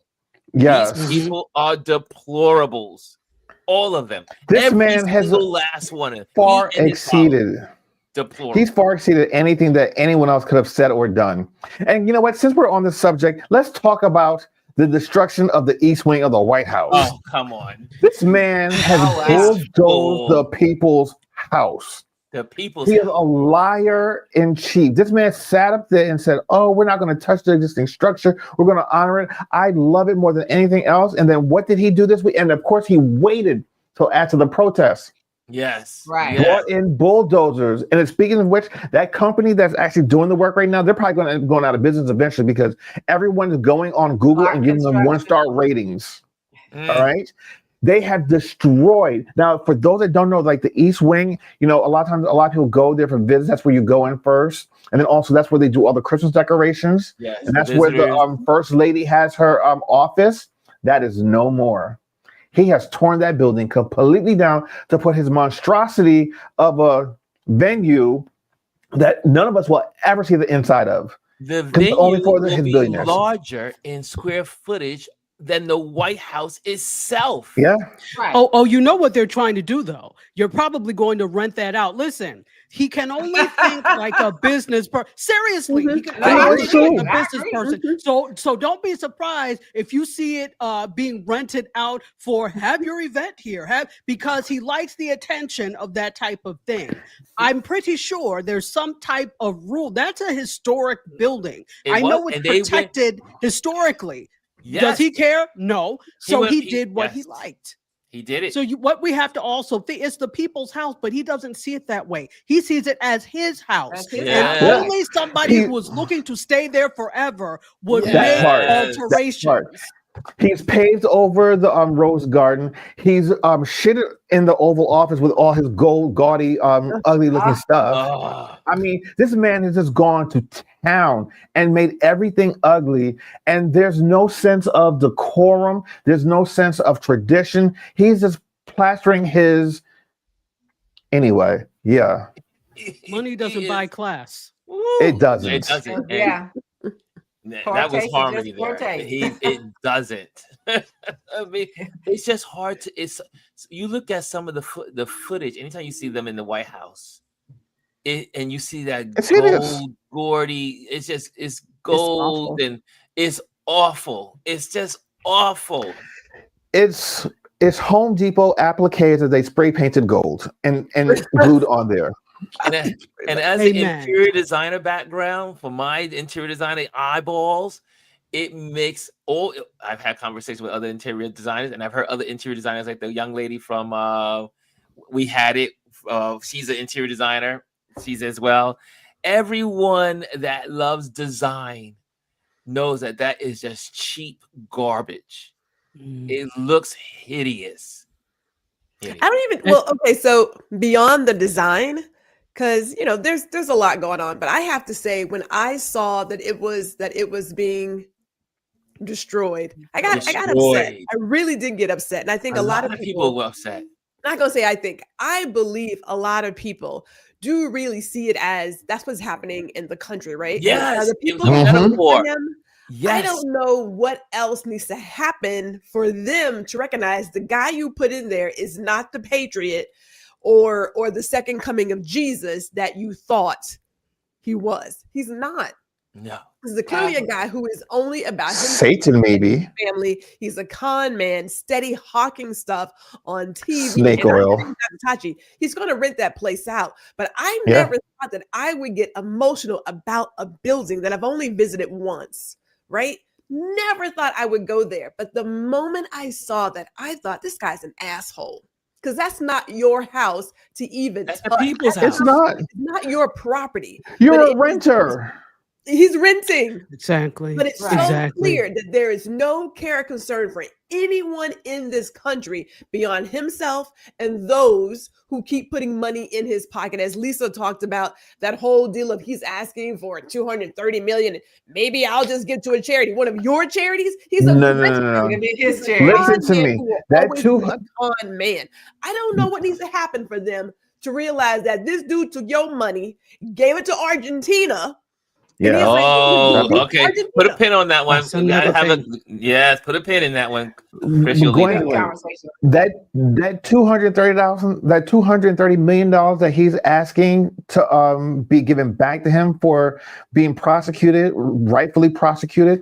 Yes. These people are deplorables. All of them. This man has last one far exceeded Deplorable. He's far exceeded anything that anyone else could have said or done. And you know what? Since we're on this subject, let's talk about the destruction of the East Wing of the White House. Oh, come on. This man has bulldozed the people's house. The people's He is a liar in chief. This man sat up there and said, oh, we're not going to touch the existing structure. We're going to honor it. I love it more than anything else. And then what did he do this week? And of course, he waited till after the protests. Yes. Right. Brought in bulldozers. And speaking of which, that company that's actually doing the work right now, they're probably going to go out of business eventually because everyone is going on Google and giving them 1-star ratings. All right. They have destroyed. Now, for those that don't know, like the East Wing, you know, a lot of times, a lot of people go there for visits. That's where you go in first. And then also that's where they do all the Christmas decorations. Yes, and that's where the first lady has her office. That is no more. He has torn that building completely down to put his monstrosity of a venue that none of us will ever see the inside of. The venue only for will his be billionaires. larger in square footage than the White House itself. Yeah. Right. Oh, you know what they're trying to do, though? You're probably going to rent that out. Listen, he can only think like a business person. Seriously, he can only think like a business person. So don't be surprised if you see it being rented out for have your event here, because he likes the attention of that type of thing. I'm pretty sure there's some type of rule. That's a historic building. I know it's protected historically. Yes. Does he care? No. So he did what he liked. He did it. So what we have to also think, it's the people's house, but he doesn't see it that way. He sees it as his house. And only somebody who was looking to stay there forever would make alterations. He's paved over the Rose Garden. He's shitted in the Oval Office with all his gold, gaudy, ugly-looking stuff. I mean, this man has just gone to town and made everything ugly. And there's no sense of decorum. There's no sense of tradition. He's just plastering his. Anyway, yeah. Money doesn't buy class. It doesn't. It doesn't. Yeah. That was harmony there. It doesn't. I mean, it's just hard to. You look at some of the footage. Anytime you see them in the White House, and you see that gold, gaudy. It's gold and it's awful. It's just awful. It's Home Depot appliques that they spray painted gold and glued on there. And as an interior designer background, for my interior designer eyeballs, it makes I've had conversations with other interior designers, and I've heard other interior designers, like the young lady from We Had It. She's an interior designer. She's as well. Everyone that loves design knows that is just cheap garbage. It looks hideous. I don't even. Well, okay. So beyond the design. Because there's a lot going on, but I have to say, when I saw that it was being destroyed, I got upset. I really did get upset, and I think a lot of people were upset. I'm not gonna say I believe a lot of people do really see it as that's what's happening in the country, right? Yes, the people I don't know what else needs to happen for them to recognize the guy you put in there is not the patriot or the second coming of Jesus that you thought he was. He's not. No. He's clearly a guy who is only about Satan, maybe. Family. He's a con man, steady hawking stuff on TV. Snake oil. He's going to rent that place out. But I never thought that I would get emotional about a building that I've only visited once, right? Never thought I would go there. But the moment I saw that, I thought this guy's an asshole. Because that's not your house to even touch. The people's house. It's not your property. You're a renter. He's renting. Exactly. But it's so clear that there is no care or concern for anyone in this country beyond himself and those who keep putting money in his pocket. As Lisa talked about, that whole deal of he's asking for $230 million. Maybe I'll just give to a charity. One of your charities? He's a no. His charity. Listen to me. That con man. I don't know what needs to happen for them to realize that this dude took your money, gave it to Argentina, And he's like, Oh, "Leave okay. Argentina." Put a pin on that one. That's another thing. Yes, put a pin in that one. Chris, you'll leave that one. Conversation. That $230 million that he's asking to be given back to him for being prosecuted, rightfully prosecuted,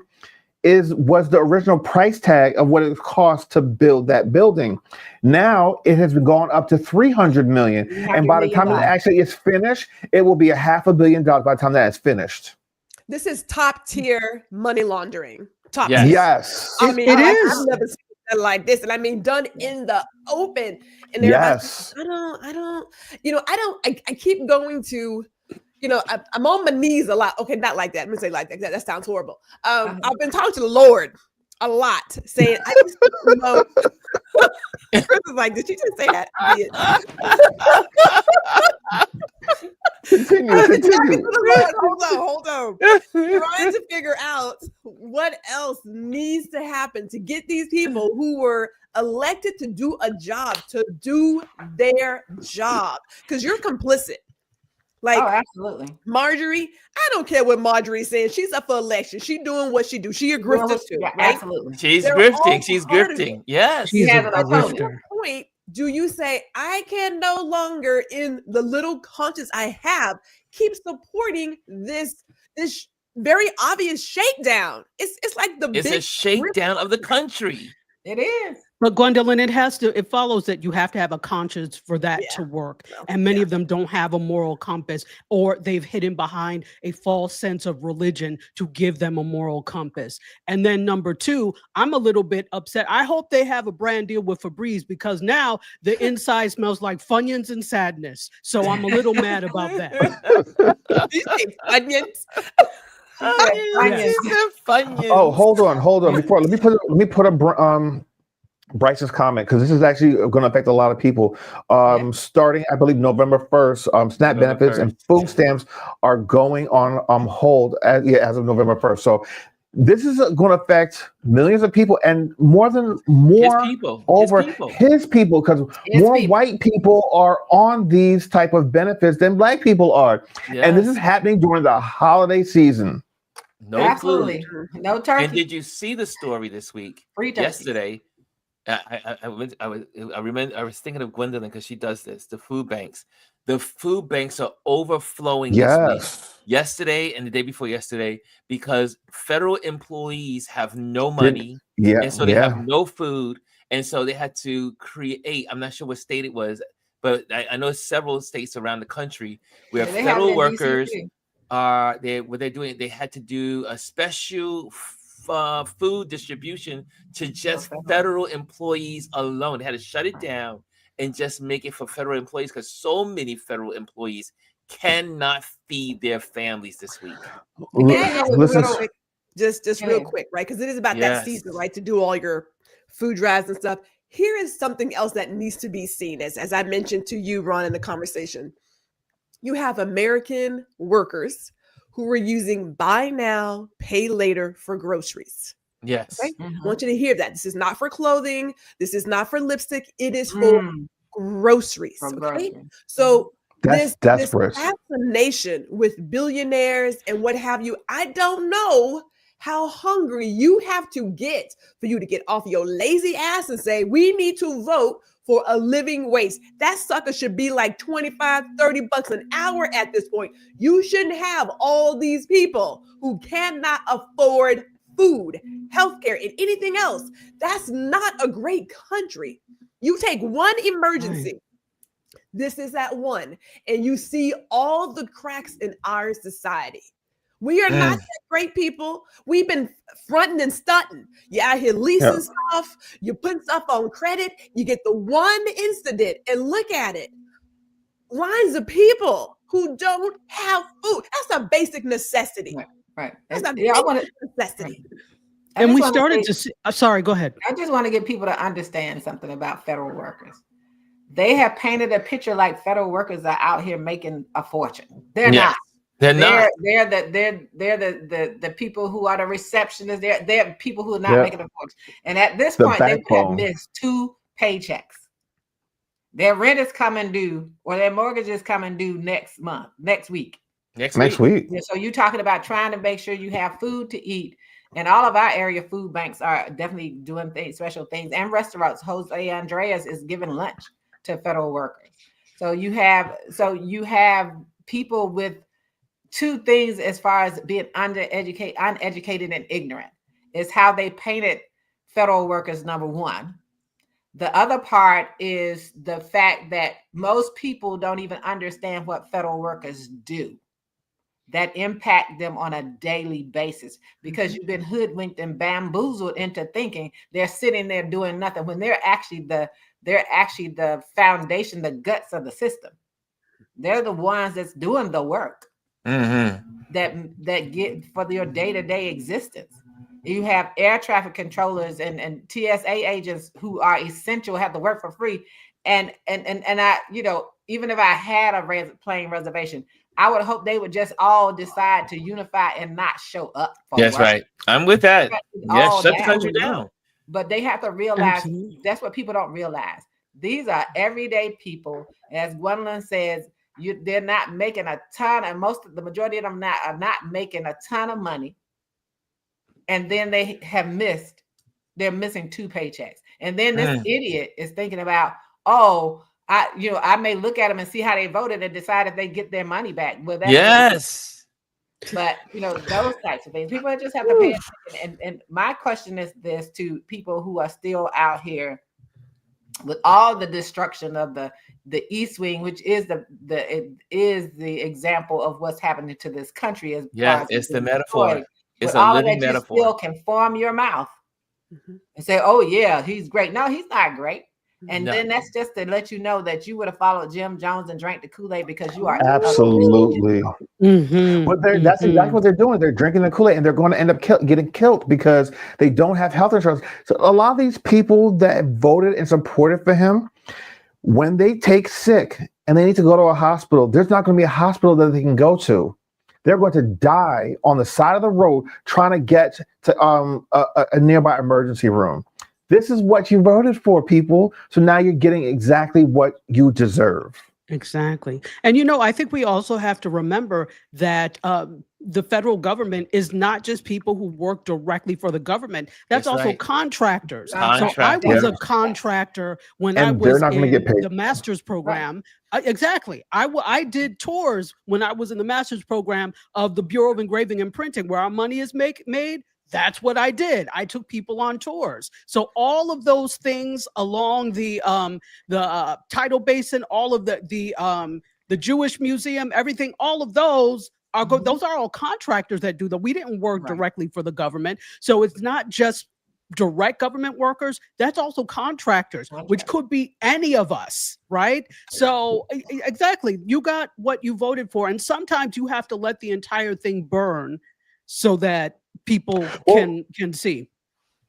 was the original price tag of what it cost to build that building. Now it has gone up to $300 million, and by the time it actually is finished, it will be $500 million by the time that is finished. This is top tier money laundering. Top Yes. tier. Yes. I mean, It is. I've never seen that like this, and I mean, done in the open. And Yes. I keep going to, I'm on my knees a lot. Okay, not like that. Let me say like that. That sounds horrible. I've been talking to the Lord a lot, saying, I just know. Chris is like, did you just say that? I did. Continue. Hold on. Trying to figure out what else needs to happen to get these people who were elected to do a job to do their job, because you're complicit. Like, absolutely. Marjorie, I don't care what Marjorie's saying. She's up for election. She doing what she do. She a grifter too, right? Absolutely. She's They're grifting. all She's part of grifting. it. Yes. She's has a an opponent. grifter. Point do you say, I can no longer, in the little conscience I have, keep supporting this very obvious shakedown? It's like It's a shakedown of the country. It is. But Gwendolyn, it follows that you have to have a conscience for that to work. And many of them don't have a moral compass, or they've hidden behind a false sense of religion to give them a moral compass. And then number two, I'm a little bit upset. I hope they have a brand deal with Febreze, because now the inside smells like Funyuns and sadness. So I'm a little mad about that. You say Funyuns? Funyuns. Oh, hold on. Let me put a Bryce's comment, because this is actually going to affect a lot of people. Starting, I believe, November 1st, SNAP benefits and food stamps are going on hold as of November 1st. So this is going to affect millions of people, and his people, because more white people are on these type of benefits than black people are. Yes. And this is happening during the holiday season. No food. No turkey. And did you see the story this week? Yesterday. I was thinking of Gwendolyn, because she does this. The food banks are overflowing this week. Yesterday and the day before yesterday, because federal employees have no money, and so they have no food, and so they had to create. I'm not sure what state it was, but I know several states around the country where federal workers are. They had to do a special food distribution to just federal employees alone. They had to shut it down and just make it for federal employees, because so many federal employees cannot feed their families this week. Just real quick, right? Because it is about that season, right? To do all your food drives and stuff. Here is something else that needs to be seen, as I mentioned to you, Ron, in the conversation. You have American workers who were using buy now, pay later for groceries. Yes. Okay? I want you to hear that. This is not for clothing. This is not for lipstick. It is for groceries. Okay. So this fascination with billionaires and what have you, I don't know how hungry you have to get for you to get off your lazy ass and say, we need to vote for a living wage. That sucker should be like 25, 30 bucks an hour at this point. You shouldn't have all these people who cannot afford food, healthcare, and anything else. That's not a great country. You take one emergency. This is that one. And you see all the cracks in our society. We are not that great people. We've been fronting and stunting. You out here leasing stuff. You put stuff on credit. You get the one incident and look at it. Lines of people who don't have food. That's a basic necessity. Right. That's a basic necessity. And we started to see, sorry, go ahead. I just want to get people to understand something about federal workers. They have painted a picture like federal workers are out here making a fortune. They're not. They're the people who are the receptionists. They're people who are not making a fortune. And at this point, they have missed 2 paychecks. Their rent is coming due, or their mortgage is coming due next week. Next week. Yeah, so you're talking about trying to make sure you have food to eat. And all of our area food banks are definitely doing special things. And restaurants. Jose Andreas is giving lunch to federal workers. So you have people with two things as far as being uneducated and ignorant. Is how they painted federal workers, number one. The other part is the fact that most people don't even understand what federal workers do that impact them on a daily basis, because you've been hoodwinked and bamboozled into thinking they're sitting there doing nothing when they're actually the foundation, the guts of the system. They're the ones that's doing the work that get for your day-to-day existence. You have air traffic controllers and TSA agents who are essential, have to work for free. And I, even if I had a plane reservation, I would hope they would just all decide to unify and not show up for That's work. right. I'm with that. Yeah, shut the country down. But they have to realize that's what people don't realize. These are everyday people. As Gwendolyn says, they're not making a ton, and the majority of them are not making a ton of money. And then they're missing 2 paychecks. And then this idiot is thinking about, I may look at them and see how they voted and decide if they get their money back. Well, yes. But those types of things, people just have to pay attention. And my question is this to people who are still out here with all the destruction of the East Wing, which is the example of what's happening to this country. It's the metaphor. It's a living metaphor. You still can form your mouth and say, "Oh yeah, he's great." No, he's not great. And then that's just to let you know that you would have followed Jim Jones and drank the Kool-Aid because you are absolutely. But that's exactly what they're doing. They're drinking the Kool-Aid, and they're going to end up getting killed because they don't have health insurance. So a lot of these people that voted and supported for him, when they take sick and they need to go to a hospital, there's not going to be a hospital that they can go to. They're going to die on the side of the road trying to get to a nearby emergency room. This is what you voted for, people. So now you're getting exactly what you deserve. Exactly. And, I think we also have to remember that the federal government is not just people who work directly for the government. That's also right. Contractors. So I was a contractor when I was in the master's program. Exactly. I did tours when I was in the master's program of the Bureau of Engraving and Printing, where our money is made. That's what I did. I took people on tours. So all of those things along the tidal basin, all of the Jewish Museum, everything, all of those those are all contractors that do that. We didn't work directly for the government. So it's not just direct government workers. That's also contractors, which could be any of us, right? So exactly, you got what you voted for. And sometimes you have to let the entire thing burn so that people can see.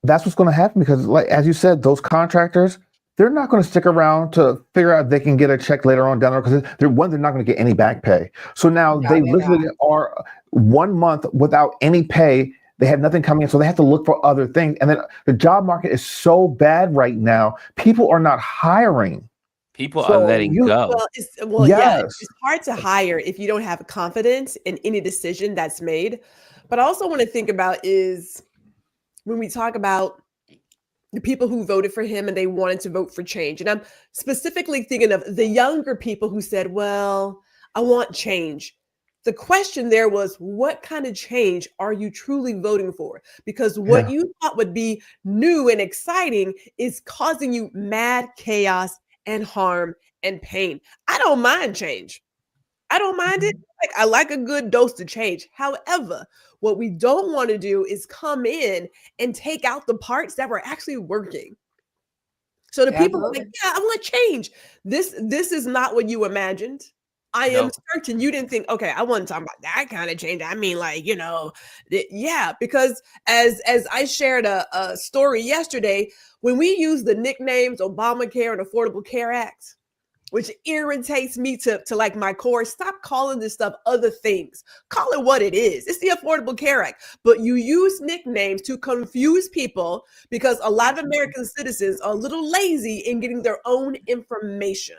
That's what's going to happen because, like as you said, those contractors, they're not going to stick around to figure out if they can get a check later on down there because they're not going to get any back pay. So now they literally are 1 month without any pay. They have nothing coming in, so they have to look for other things. And then the job market is so bad right now. People are not hiring. People are letting go. It's hard to hire if you don't have confidence in any decision that's made. But I also want to think about is when we talk about the people who voted for him and they wanted to vote for change. And I'm specifically thinking of the younger people who said, well, I want change. The question there was, what kind of change are you truly voting for? Because what you thought would be new and exciting is causing you mad chaos and harm and pain. I don't mind change. I don't mind it. I like a good dose of change. However, what we don't want to do is come in and take out the parts that were actually working. So the people are like, I want change. This is not what you imagined. I am certain you didn't think, okay, I wasn't talking about that kind of change. I mean, because as I shared a story yesterday, when we use the nicknames Obamacare and Affordable Care Act, which irritates me to like my core. Stop calling this stuff other things. Call it what it is. It's the Affordable Care Act. But you use nicknames to confuse people because a lot of American citizens are a little lazy in getting their own information.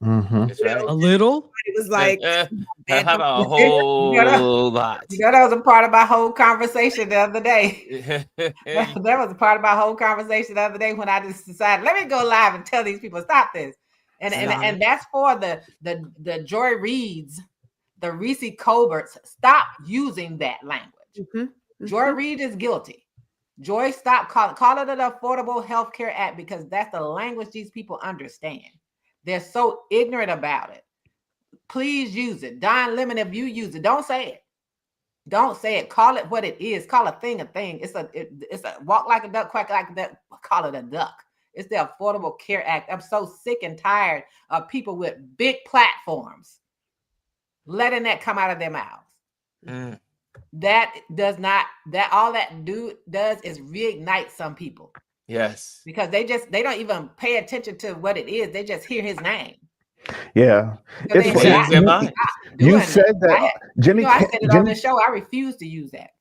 That's right. A little. It was like, how about a whole lot? That was a part of my whole conversation the other day. That was a part of my whole conversation the other day when I just decided, let me go live and tell these people, stop this. And that's for the Joy Reids, the Reese Colberts. Stop using that language. Joy Reid is guilty. Joy, stop call it an Affordable Health Care Act, because that's the language these people understand. They're so ignorant about it. Please use it. Don Lemon, if you use it, don't say it. Don't say it. Call it what it is. Call a thing a thing. It's a walk like a duck, quack like a duck. Call it a duck. It's the Affordable Care Act. I'm so sick and tired of people with big platforms letting that come out of their mouths. That does not. That all that does is reignite some people. Yes. Because they don't even pay attention to what it is. They just hear his name. Yeah. So You said that Jimmy. I said it on the show. I refuse to use that.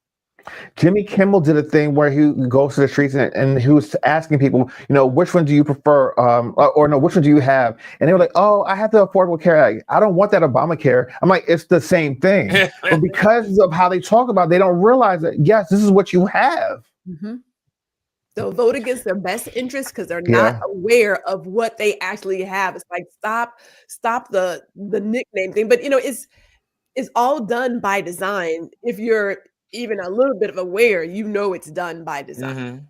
Jimmy Kimmel did a thing where he goes to the streets and he was asking people, which one do you prefer? Or no, which one do you have? And they were like, oh, I have the Affordable Care Act. I don't want that Obamacare. I'm like, it's the same thing. But because of how they talk about it, they don't realize that, yes, this is what you have. They'll vote against their best interest because they're not aware of what they actually have. It's like, stop the nickname thing. But it's all done by design. If you're even a little bit of aware, it's done by design.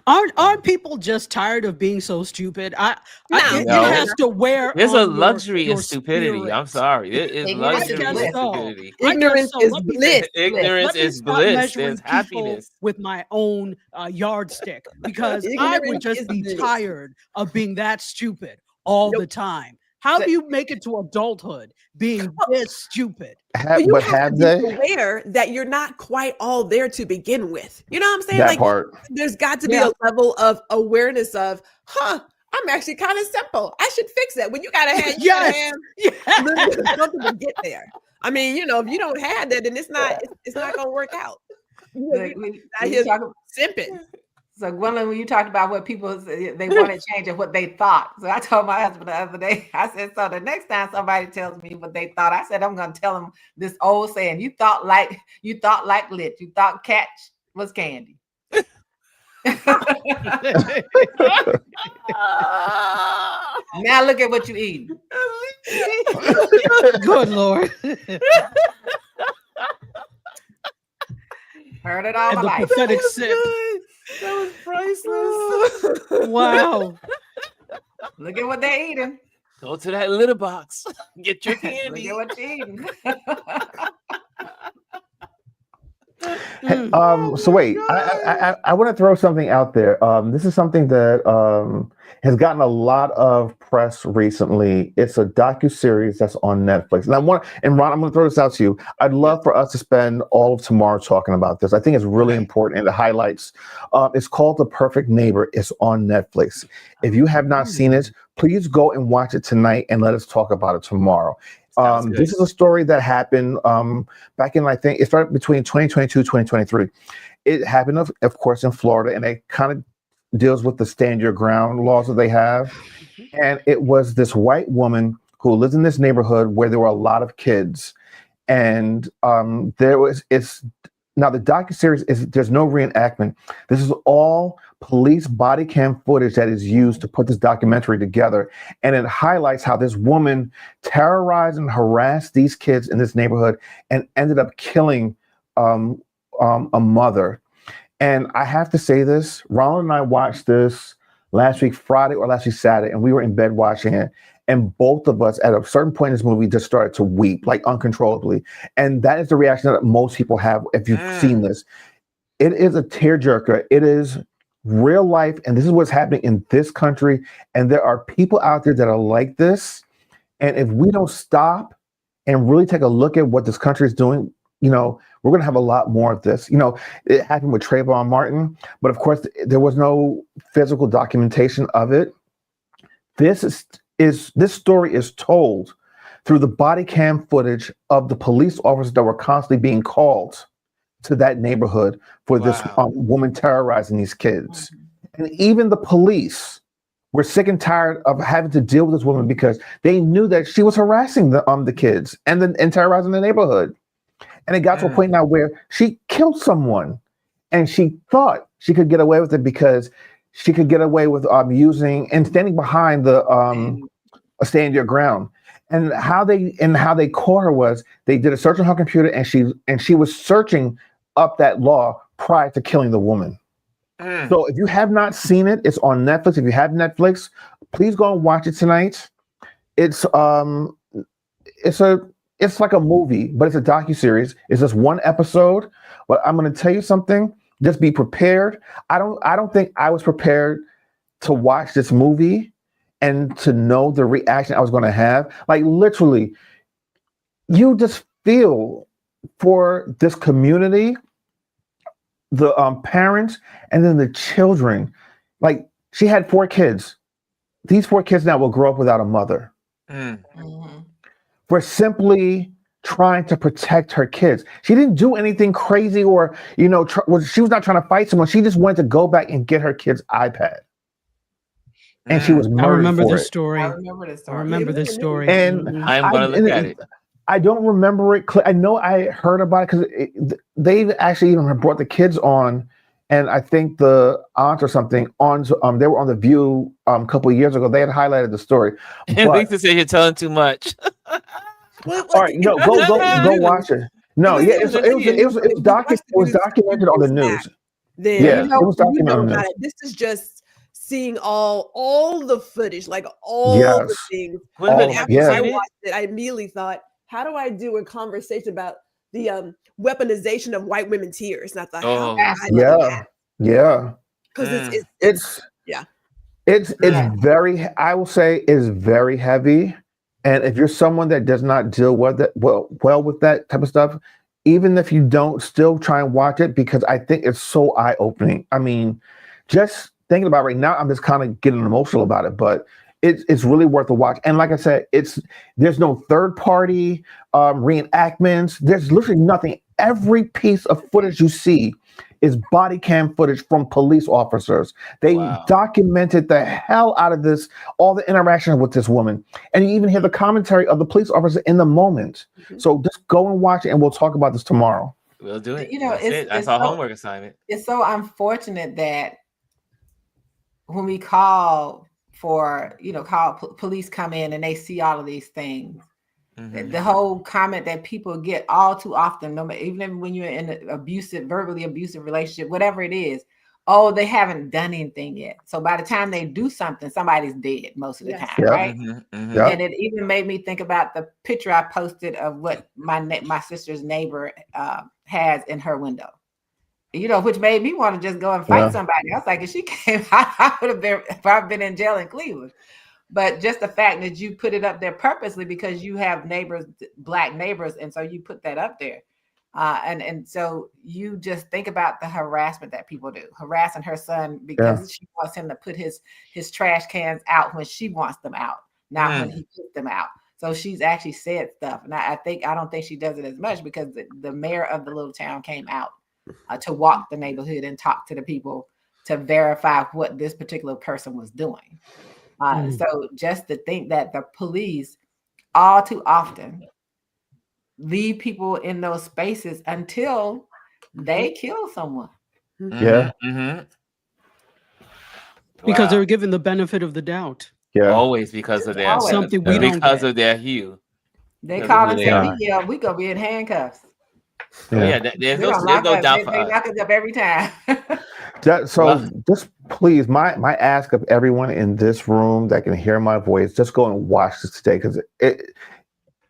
Aren't people just tired of being so stupid? It has to wear. There's a luxury in stupidity. Spirit. I'm sorry. It is luxury in stupidity. Ignorance is bliss. Ignorance is bliss. There's happiness. With my own yardstick, because I would just be tired of being that stupid all the time. How do you make it to adulthood being this stupid? You have to be aware that you're not quite all there to begin with. You know what I'm saying? That part. There's got to be a level of awareness of, I'm actually kind of simple. I should fix that. When you got to have, something to get there. I mean, if you don't have that, then it's not going to work out. Simping. So Gwendolyn, when you talked about what people they want to change and what they thought, so I told my husband the other day, I said, so the next time somebody tells me what they thought, I said, I'm going to tell them this old saying: you thought like lit, you thought catch was candy. Now look at what you eating. Good Lord. Heard it all and my life. The pathetic sip. That was priceless. Wow. Look at what they're eating. Go to that litter box. Get your candy. Look at what you're eating. So wait, I want to throw something out there. This is something that has gotten a lot of press recently. It's a docuseries that's on Netflix. And Ron, I'm going to throw this out to you. I'd love for us to spend all of tomorrow talking about this. I think it's really important, and the highlights. It's called The Perfect Neighbor. It's on Netflix. If you have not seen it, please go and watch it tonight and let us talk about it tomorrow. This is a story that happened back in, I think it started between 2022 and 2023. It happened, of course, in Florida, and it kind of deals with the stand your ground laws that they have. And it was this white woman who lives in this neighborhood where there were a lot of kids. And now the docuseries there's no reenactment. This is all police body cam footage that is used to put this documentary together. And it highlights how this woman terrorized and harassed these kids in this neighborhood and ended up killing a mother. And I have to say this, Ronald and I watched this last week, Friday or last week, Saturday, and we were in bed watching it. And both of us at a certain point in this movie just started to weep like uncontrollably. And that is the reaction that most people have if you've seen this. It is a tearjerker. It is real life. And this is what's happening in this country. And there are people out there that are like this. And if we don't stop and really take a look at what this country is doing, we're going to have a lot more of this. It happened with Trayvon Martin, but of course there was no physical documentation of it. This story is told through the body cam footage of the police officers that were constantly being called to that neighborhood for this woman terrorizing these kids. And even the police were sick and tired of having to deal with this woman because they knew that she was harassing the kids and terrorizing the neighborhood. And it got to a point now where she killed someone, and she thought she could get away with it because she could get away with using and standing behind the stand your ground. And how they caught her was they did a search on her computer, and she was searching up that law prior to killing the woman. So if you have not seen it, it's on Netflix. If you have Netflix, please go and watch it tonight. It's like a movie, but it's a docuseries. It's just one episode. But I'm going to tell you something. Just be prepared. I don't think I was prepared to watch this movie and to know the reaction I was going to have. Like literally, you just feel for this community, the parents, and then the children. Like she had 4 kids. These 4 kids now will grow up without a mother. For simply trying to protect her kids. She didn't do anything crazy or, she was not trying to fight someone. She just wanted to go back and get her kid's iPad. And she was murdered. I remember for this it. story. I remember this story. I remember this story. And I'm going to look at it. I don't remember it. I know I heard about it because they actually even brought the kids on, and I think the aunt or something on. They were on The View a couple of years ago. They had highlighted the story. And Lisa said you're telling too much. All right, no, go watch it. No, yeah, it was documented on the news. Then it was documented on the news. This is just seeing all the footage, like all the things. After I watched it, I immediately thought, how do I do a conversation about the weaponization of white women's tears? And I thought, because it's very, I will say, is very heavy. And if you're someone that does not deal with that well with that type of stuff, even if you don't, still try and watch it because I think it's so eye-opening. I mean, just thinking about it right now, I'm just kind of getting emotional about it, but it's really worth a watch. And like I said, there's no third-party reenactments. There's literally nothing. Every piece of footage you see is body cam footage from police officers. They documented the hell out of this, all the interaction with this woman. And you even hear the commentary of the police officer in the moment. So just go and watch it, and we'll talk about this tomorrow. We'll do it. It's our homework assignment. It's so unfortunate that when we call for, police come in and they see all of these things, the whole comment that people get all too often, even when you're in an verbally abusive relationship, whatever it is, they haven't done anything yet. So by the time they do something, somebody's dead most of the time, right? And it even made me think about the picture I posted of what my sister's neighbor has in her window. Which made me want to just go and fight somebody. I was like, if she came, I would have probably been in jail in Cleveland. But just the fact that you put it up there purposely because you have neighbors, Black neighbors, and so you put that up there. And so you just think about the harassment that people do, harassing her son because she wants him to put his trash cans out when she wants them out, not when he puts them out. So she's actually said stuff. And I don't think she does it as much because the mayor of the little town came out to walk the neighborhood and talk to the people to verify what this particular person was doing. So just to think that the police all too often leave people in those spaces until they kill someone. Yeah. Because they're given the benefit of the doubt. Yeah. Always because of their something we don't because get. of their hue. They call and say, we gonna be in handcuffs. There's no doubt for they us. lock us up every time. Just please, my ask of everyone in this room that can hear my voice, just go and watch this today because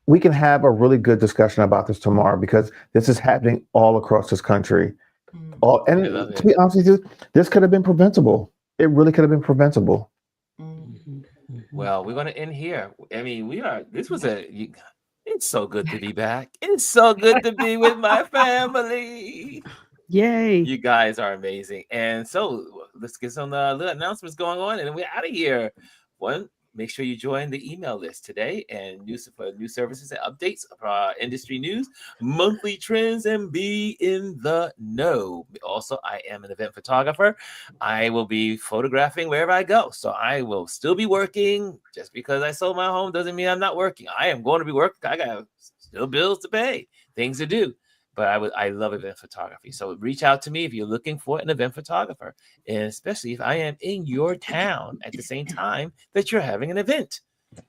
we can have a really good discussion about this tomorrow because this is happening all across this country. And to be honest with you, this could have been preventable. It really could have been preventable. Well, we're going to end here. I mean, it's so good to be back. It's so good to be with my family. Yay. You guys are amazing. And so let's get some little announcements going on and then we're out of here. make sure you join the email list today and for new services and updates of our industry news, monthly trends, and be in the know. Also, I am an event photographer. I will be photographing wherever I go. So I will still be working. Just because I sold my home doesn't mean I'm not working. I am going to be working. I got still bills to pay, things to do. But I love event photography. So reach out to me if you're looking for an event photographer, and especially if I am in your town at the same time that you're having an event.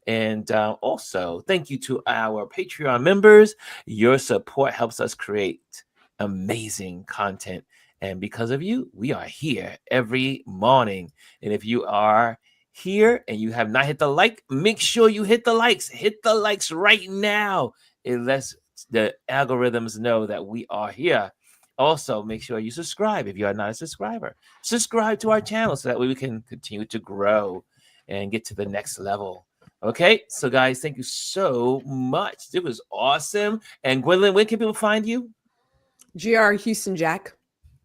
And also, thank you to our Patreon members. Your support helps us create amazing content. And because of you, we are here every morning. And if you are here and you have not hit the like, make sure you hit the likes. Hit the likes right now. It lets the algorithms know that we are here. Also, make sure you subscribe if you are not a subscriber. Subscribe to our channel so that way we can continue to grow and get to the next level. Okay, so guys, thank you so much. It was awesome. And Gwendolyn, where can people find you? GR Houston Jack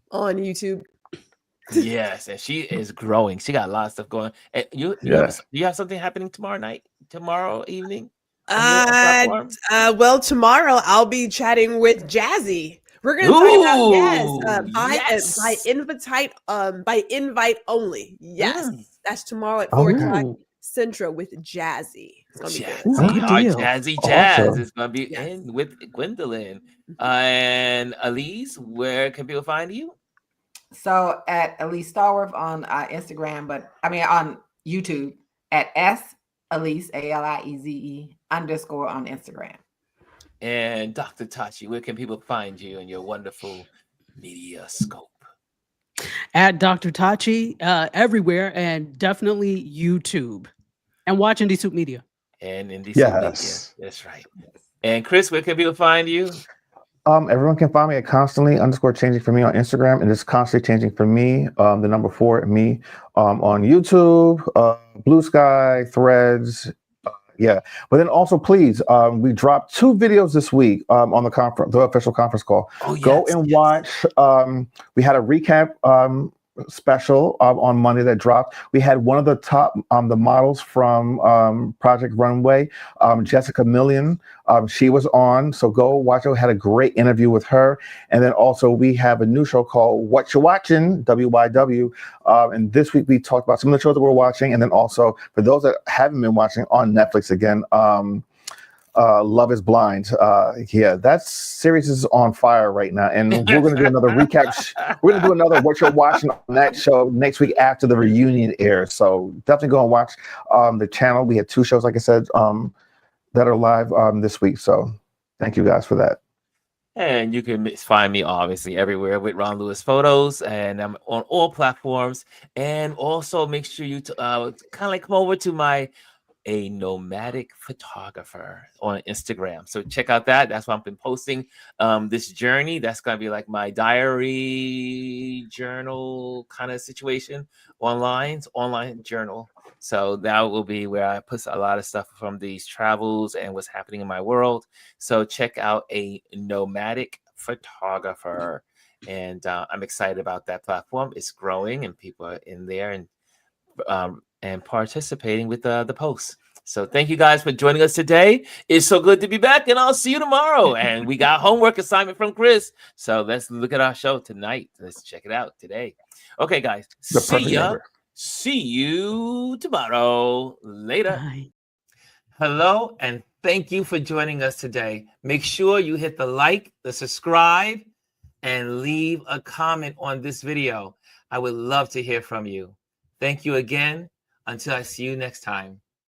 on YouTube. Yes, and she is growing. She got a lot of stuff going. And you have something happening tomorrow evening? Well, tomorrow I'll be chatting with Jazzy. We're going to talk about by invite only. Yes, that's tomorrow at 4 o'clock Central with Jazzy. It's gonna be good. Jazzy Jazz is gonna be in with Gwendolyn. And Elise, where can people find you? So at Elise Starworth on Instagram, on YouTube at Elise ALIEZE _ on Instagram. And Dr. Tachi, where can people find you in your wonderful media scope? At Dr. Tachi, everywhere, and definitely YouTube, and watch Indie Soup Media. And Indie Soup Media, that's right. And Chris, where can people find you? Everyone can find me at constantly_changing for me on Instagram, and it's constantly changing for me. The number 4 me on YouTube, Blue Sky, Threads. But then also, please, we dropped 2 videos this week on the official conference call. Go and watch. We had a recap special on Monday that dropped. We had one of the top the models from Project Runway, Jessica Million. She was on, so go watch it. We had a great interview with her. And then also we have a new show called What You Watching, WYW. And this week we talked about some of the shows that we're watching, and then also for those that haven't been watching on Netflix again, Love is Blind. That series is on fire right now, and we're going to do another recap. We're going to do another What You're Watching on that show next week after the reunion airs. So definitely go and watch the channel. We had 2 shows, like I said, that are live this week. So thank you guys for that. And you can find me obviously everywhere with Ron Lewis Photos, and I'm on all platforms. And also make sure you kind of like come over to a nomadic photographer on Instagram. So check out that. That's why I've been posting this journey. That's going to be like my diary journal kind of situation online journal. So that will be where I put a lot of stuff from these travels and what's happening in my world. So check out a nomadic photographer. And I'm excited about that platform. It's growing and people are in there and participating with the posts. So thank you guys for joining us today. It's so good to be back, and I'll see you tomorrow. And we got homework assignment from Chris. So let's look at our show tonight. Let's check it out today. Okay, guys. See you tomorrow. Later. Bye. Hello, and thank you for joining us today. Make sure you hit the like, the subscribe, and leave a comment on this video. I would love to hear from you. Thank you again. Until I see you next time.